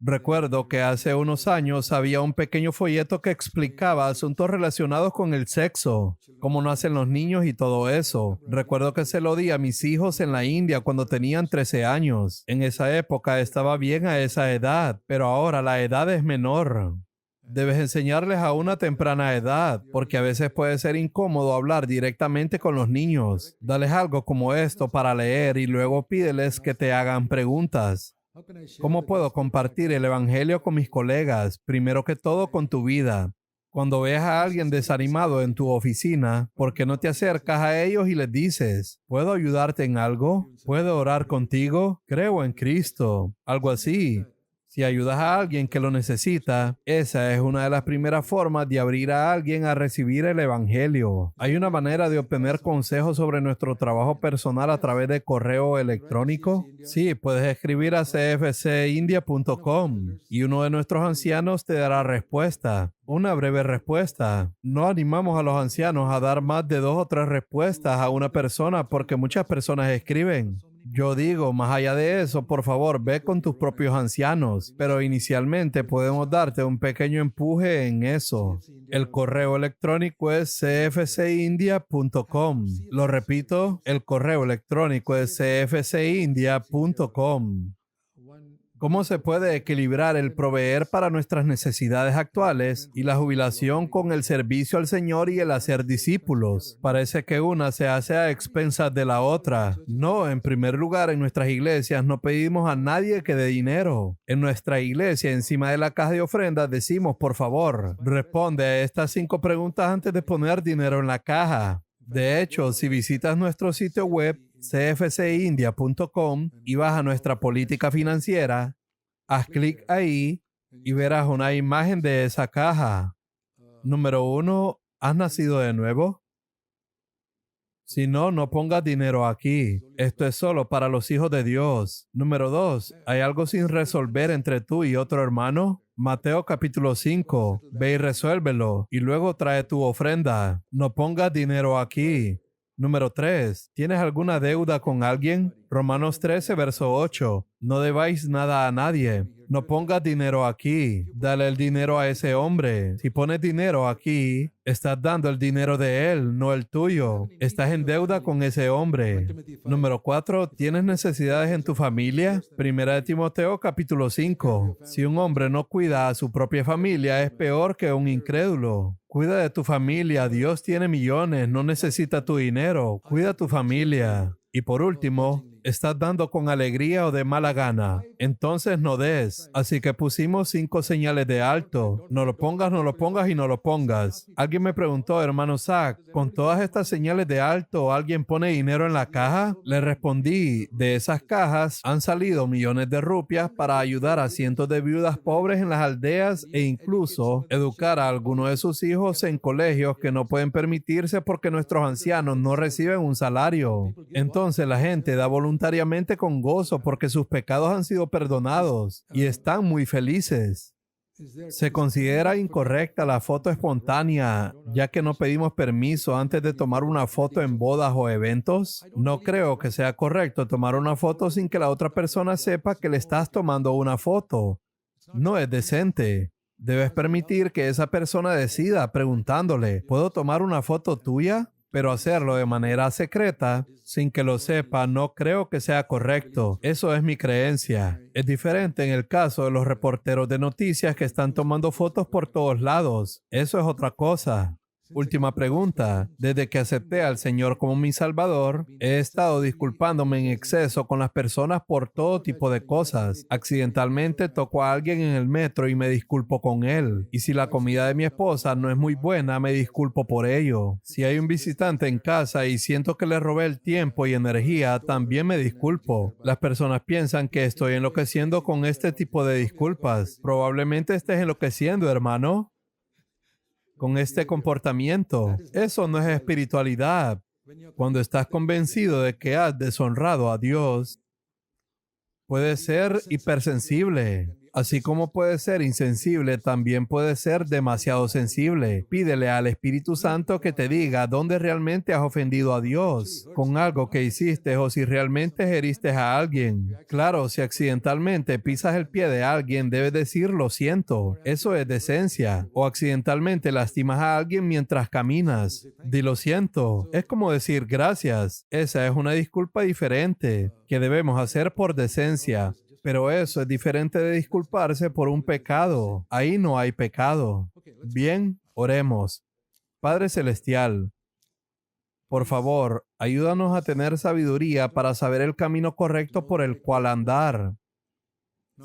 Recuerdo que hace unos años había un pequeño folleto que explicaba asuntos relacionados con el sexo, cómo nacen los niños y todo eso. Recuerdo que se lo di a mis hijos en la India cuando tenían 13 años. En esa época estaba bien a esa edad, pero ahora la edad es menor. Debes enseñarles a una temprana edad, porque a veces puede ser incómodo hablar directamente con los niños. Dales algo como esto para leer y luego pídeles que te hagan preguntas. ¿Cómo puedo compartir el evangelio con mis colegas? Primero que todo, con tu vida. Cuando veas a alguien desanimado en tu oficina, ¿por qué no te acercas a ellos y les dices, ¿puedo ayudarte en algo? ¿Puedo orar contigo? Creo en Cristo. Algo así. Si ayudas a alguien que lo necesita, esa es una de las primeras formas de abrir a alguien a recibir el evangelio. ¿Hay una manera de obtener consejos sobre nuestro trabajo personal a través de correo electrónico? Sí, puedes escribir a cfcindia.com y uno de nuestros ancianos te dará respuesta. Una breve respuesta. No animamos a los ancianos a dar más de 2 o 3 respuestas a una persona porque muchas personas escriben. Yo digo, más allá de eso, por favor, ve con tus propios ancianos, pero inicialmente podemos darte un pequeño empuje en eso. El correo electrónico es cfcindia.com. Lo repito, el correo electrónico es cfcindia.com. ¿Cómo se puede equilibrar el proveer para nuestras necesidades actuales y la jubilación con el servicio al Señor y el hacer discípulos? Parece que una se hace a expensas de la otra. No, en primer lugar, en nuestras iglesias no pedimos a nadie que dé dinero. En nuestra iglesia, encima de la caja de ofrendas, decimos, por favor, responde a estas 5 preguntas antes de poner dinero en la caja. De hecho, si visitas nuestro sitio web, cfcindia.com, y vas a nuestra política financiera, haz clic ahí y verás una imagen de esa caja. Número 1, ¿has nacido de nuevo? Si no, no pongas dinero aquí. Esto es solo para los hijos de Dios. Número 2, ¿hay algo sin resolver entre tú y otro hermano? Mateo capítulo 5, ve y resuélvelo y luego trae tu ofrenda. No pongas dinero aquí. Número 3. ¿Tienes alguna deuda con alguien? Romanos 13, verso 8. No debáis nada a nadie. No pongas dinero aquí. Dale el dinero a ese hombre. Si pones dinero aquí, estás dando el dinero de él, no el tuyo. Estás en deuda con ese hombre. Número 4. ¿Tienes necesidades en tu familia? Primera de Timoteo capítulo 5. Si un hombre no cuida a su propia familia, es peor que un incrédulo. Cuida de tu familia. Dios tiene millones. No necesita tu dinero. Cuida tu familia. Y por último, ¿estás dando con alegría o de mala gana? Entonces no des. Así que pusimos 5 señales de alto. No lo pongas, no lo pongas y no lo pongas. Alguien me preguntó, hermano Zach, ¿con todas estas señales de alto alguien pone dinero en la caja? Le respondí, de esas cajas han salido millones de rupias para ayudar a cientos de viudas pobres en las aldeas e incluso educar a algunos de sus hijos en colegios que no pueden permitirse porque nuestros ancianos no reciben un salario. Entonces la gente da voluntariamente con gozo porque sus pecados han sido perdonados y están muy felices. ¿Se considera incorrecta la foto espontánea, ya que no pedimos permiso antes de tomar una foto en bodas o eventos? No creo que sea correcto tomar una foto sin que la otra persona sepa que le estás tomando una foto. No es decente. Debes permitir que esa persona decida preguntándole, ¿puedo tomar una foto tuya? Pero hacerlo de manera secreta, sin que lo sepa, no creo que sea correcto. Eso es mi creencia. Es diferente en el caso de los reporteros de noticias que están tomando fotos por todos lados. Eso es otra cosa. Última pregunta. Desde que acepté al Señor como mi Salvador, he estado disculpándome en exceso con las personas por todo tipo de cosas. Accidentalmente toco a alguien en el metro y me disculpo con él. Y si la comida de mi esposa no es muy buena, me disculpo por ello. Si hay un visitante en casa y siento que le robé el tiempo y energía, también me disculpo. Las personas piensan que estoy enloqueciendo con este tipo de disculpas. Probablemente estés enloqueciendo, hermano, con este comportamiento. Eso no es espiritualidad. Cuando estás convencido de que has deshonrado a Dios, puedes ser hipersensible. Así como puede ser insensible, también puede ser demasiado sensible. Pídele al Espíritu Santo que te diga dónde realmente has ofendido a Dios con algo que hiciste o si realmente heriste a alguien. Claro, si accidentalmente pisas el pie de alguien, debes decir lo siento. Eso es decencia. O accidentalmente lastimas a alguien mientras caminas. Di lo siento. Es como decir gracias. Esa es una disculpa diferente que debemos hacer por decencia. Pero eso es diferente de disculparse por un pecado. Ahí no hay pecado. Bien, oremos. Padre Celestial, por favor, ayúdanos a tener sabiduría para saber el camino correcto por el cual andar,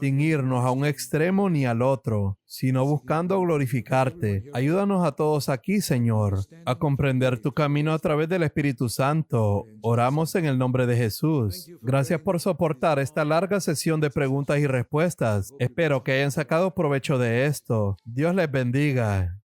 sin irnos a un extremo ni al otro, sino buscando glorificarte. Ayúdanos a todos aquí, Señor, a comprender tu camino a través del Espíritu Santo. Oramos en el nombre de Jesús. Gracias por soportar esta larga sesión de preguntas y respuestas. Espero que hayan sacado provecho de esto. Dios les bendiga.